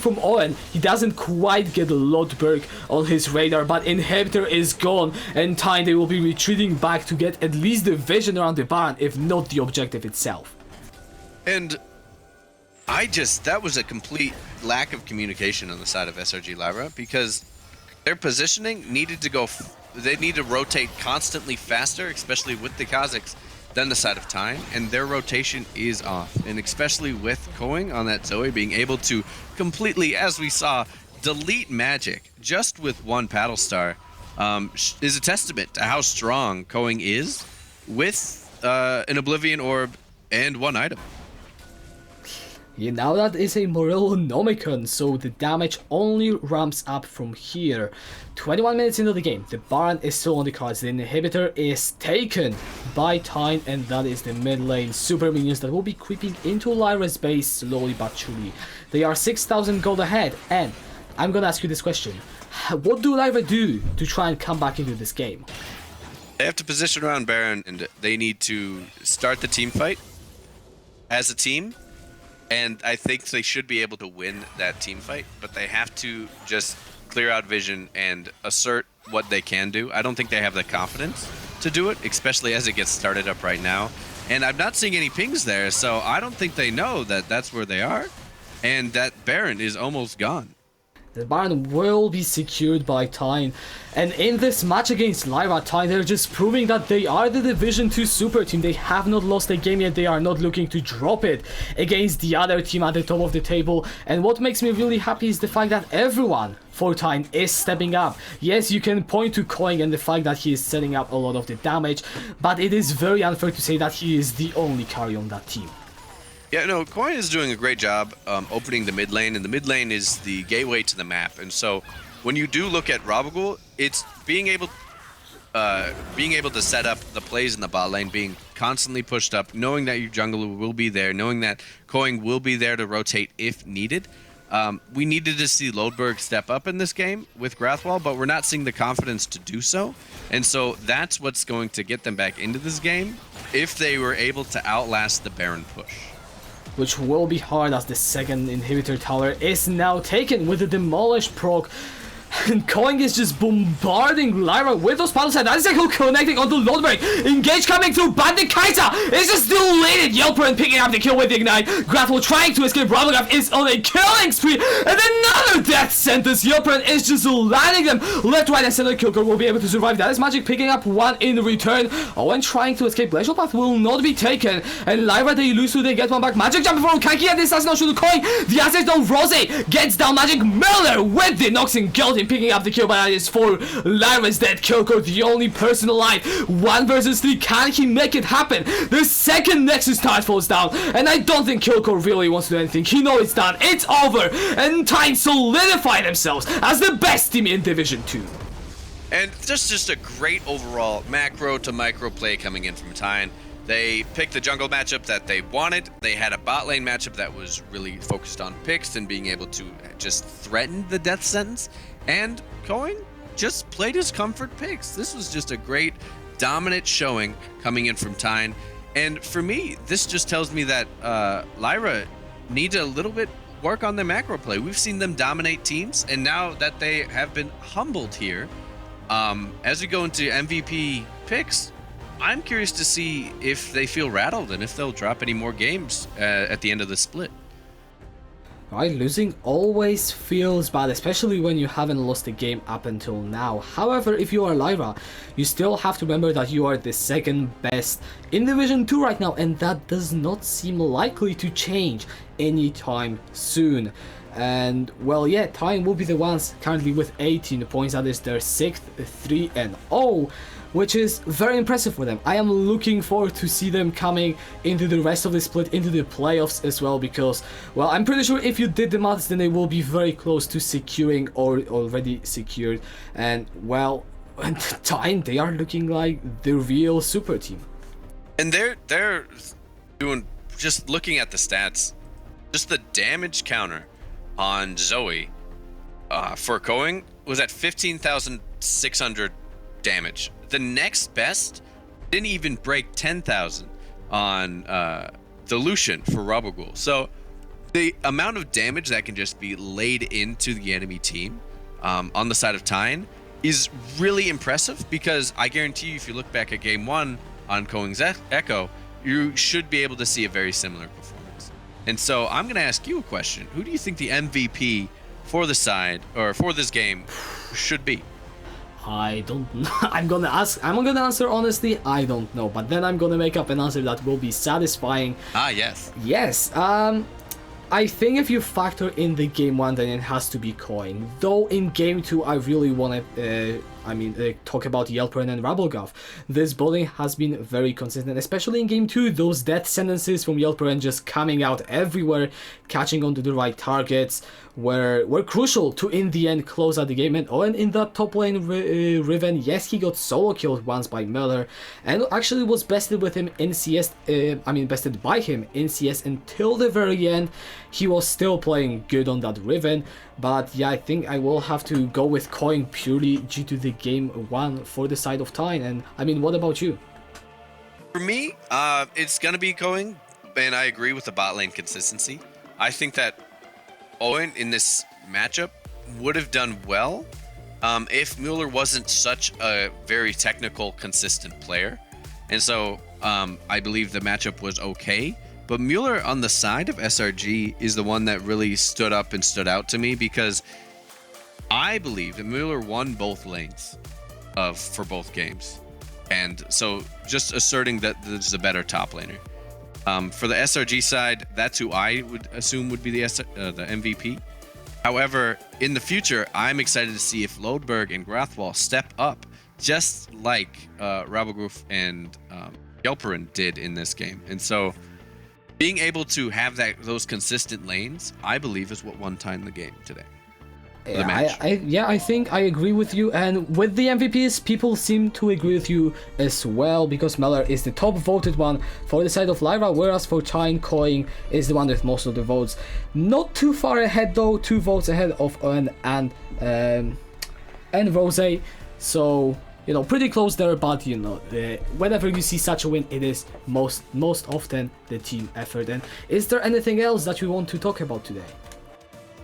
from Owen. He doesn't quite get Lodberg on his radar, but Inhibitor is gone. And Tejn, they will be retreating back to get at least the vision around the Baron, if not the objective itself. And that was a complete lack of communication on the side of SRG Lyra, because their positioning needed to they need to rotate constantly faster, especially with the Kazakhs, than the side of Tejn, and their rotation is off. And especially with Koing on that Zoe being able to completely, as we saw, delete Magic just with 1 Paddle Star. is a testament to how strong Going is with an Oblivion Orb and one item. Yeah, now that is a Morellonomicon, so the damage only ramps up from here. 21 minutes into the game, the Baron is still on the cards, the inhibitor is taken by Tejn, and that is the mid lane super minions that will be creeping into Lyra's base slowly but surely. They are 6,000 gold ahead, and I'm gonna ask you this question. What do Lyra do to try and come back into this game? They have to position around Baron, and they need to start the team fight as a team. And I think they should be able to win that team fight, but they have to just clear out vision and assert what they can do. I don't think they have the confidence to do it, especially as it gets started up right now. And I'm not seeing any pings there, so I don't think they know that that's where they are. And that Baron is almost gone. The Baron will be secured by Tejn, and in this match against Lyra, Tejn, they're just proving that they are the Division 2 super team. They have not lost a game yet, they are not looking to drop it against the other team at the top of the table. And what makes me really happy is the fact that everyone for Tejn is stepping up. Yes, you can point to Coin and the fact that he is setting up a lot of the damage, but it is very unfair to say that he is the only carry on that team. Yeah, no, Coin is doing a great job opening the mid lane, and the mid lane is the gateway to the map. And so when you do look at Rabagul, it's being able to set up the plays in the bot lane, being constantly pushed up, knowing that your jungler will be there, knowing that Coin will be there to rotate if needed. We needed to see Lodberg step up in this game with Grathwall, but we're not seeing the confidence to do so. And so that's what's going to get them back into this game if they were able to outlast the Baron push. Which will be hard as the second inhibitor tower is now taken with the Demolish proc. And Coing is just bombarding Lyra with those paddles, and that is like connecting onto Lodberg. Engage coming through, but the Kaiser is just deleted. Yelper and picking up the kill with the Ignite. Grapple trying to escape. Ravelgaff is on a killing spree, and another death sentence. Yelper is just landing them left, right, and center. Kilker will be able to survive. That is Magic picking up one in return. Owen trying to escape. Glacial Path will not be taken, and Lyra they lose to they get one back. Magic jumping from Kanki, and this does not shoot the coin. The assets down. Rose gets down. Magic Miller with the Nox and Guild picking up the kill, but that is for Lyra's dead. Kilker, the only person alive. 1 versus 3. Can he make it happen? The second Nexus Tide falls down, and I don't think Kilker really wants to do anything. He knows it's done. It's over, and Tejn solidify themselves as the best team in Division 2. And just a great overall macro to micro play coming in from Tejn. They picked the jungle matchup that they wanted. They had a bot lane matchup that was really focused on picks and being able to just threaten the death sentence. And Coin just played his comfort picks. This was just a great dominant showing coming in from Tejn. And for me, this just tells me that Lyra needs a little bit work on their macro play. We've seen them dominate teams, and now that they have been humbled here, as we go into MVP picks, I'm curious to see if they feel rattled and if they'll drop any more games at the end of the split. Right, losing always feels bad, especially when you haven't lost a game up until now. However, if you are Lyra, you still have to remember that you are the second best in Division 2 right now, and that does not seem likely to change anytime soon. And well, yeah, Tejn will be the ones currently with 18 points. That is their 6th 3-0, which is very impressive for them. I am looking forward to see them coming into the rest of the split, into the playoffs as well, because, well, I'm pretty sure if you did the maths, then they will be very close to securing or already secured. And, well, Tejn, they are looking like the real super team. And they're doing, just looking at the stats, just the damage counter on Zoe for Coing was at 15,600 damage. The next best didn't even break 10,000 on the Lucian for Rabagul. So the amount of damage that can just be laid into the enemy team on the side of Tejn is really impressive, because I guarantee you, if you look back at game 1 on Coing's Echo, you should be able to see a very similar performance. And so I'm going to ask you a question. Who do you think the MVP for the side, or for this game, should be? I don't know. I'm gonna answer honestly, I don't know, but then I'm gonna make up an answer that will be satisfying. Yes. Yes, I think if you factor in the game 1, then it has to be Coin. Though in game 2, I really talk about Yelperin and Rabelgov. This bullying has been very consistent, especially in game 2. Those death sentences from Yelperin just coming out everywhere, catching onto the right targets, were crucial to in the end close out the game. And Owen in that top lane Riven, yes, he got solo killed once by Miller, and actually was bested with him in CS, bested by him in CS until the very end. He was still playing good on that Riven, but yeah, I think I will have to go with Coin purely due to the game 1 for the side of Tejn. And what about you? For me, it's gonna be Going, and I agree with the bot lane consistency. I think that Owen in this matchup would have done well if Mueller wasn't such a very technical, consistent player. And so I believe the matchup was okay. But Mueller on the side of SRG is the one that really stood up and stood out to me, because I believe that Mueller won both lanes for both games. And so just asserting that there's a better top laner. For the SRG side, that's who I would assume would be the MVP. However, in the future, I'm excited to see if Lodberg and Grathwall step up, just like Rabelgruf and Yelperin did in this game. And so being able to have those consistent lanes, I believe, is what won Tejn the game today. I think I agree with you, and with the MVPs, people seem to agree with you as well, because Meller is the top voted one for the side of Lyra, whereas for Tejn, Coin is the one with most of the votes. Not too far ahead though, 2 votes ahead of Owen and Rose, so pretty close there. But whenever you see such a win, it is most often the team effort. And is there anything else that you want to talk about today?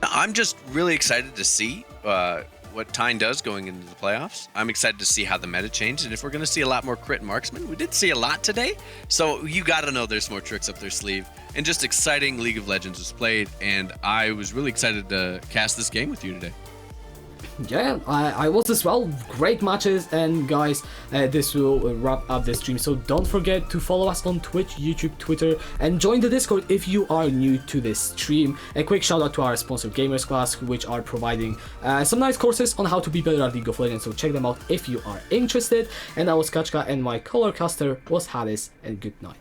I'm just really excited to see what Tejn does going into the playoffs. I'm excited to see how the meta changes, and if we're going to see a lot more crit marksmen. We did see a lot today, so you got to know there's more tricks up their sleeve. And just exciting League of Legends was played, and I was really excited to cast this game with you today. Yeah, I was as well. Great matches, and guys, this will wrap up the stream. So don't forget to follow us on Twitch, YouTube, Twitter, and join the Discord if you are new to this stream. A quick shout out to our sponsor Gamers Class, which are providing some nice courses on how to be better at League of Legends, so check them out if you are interested. And I was Kachka, and my color caster was Hades, and good night.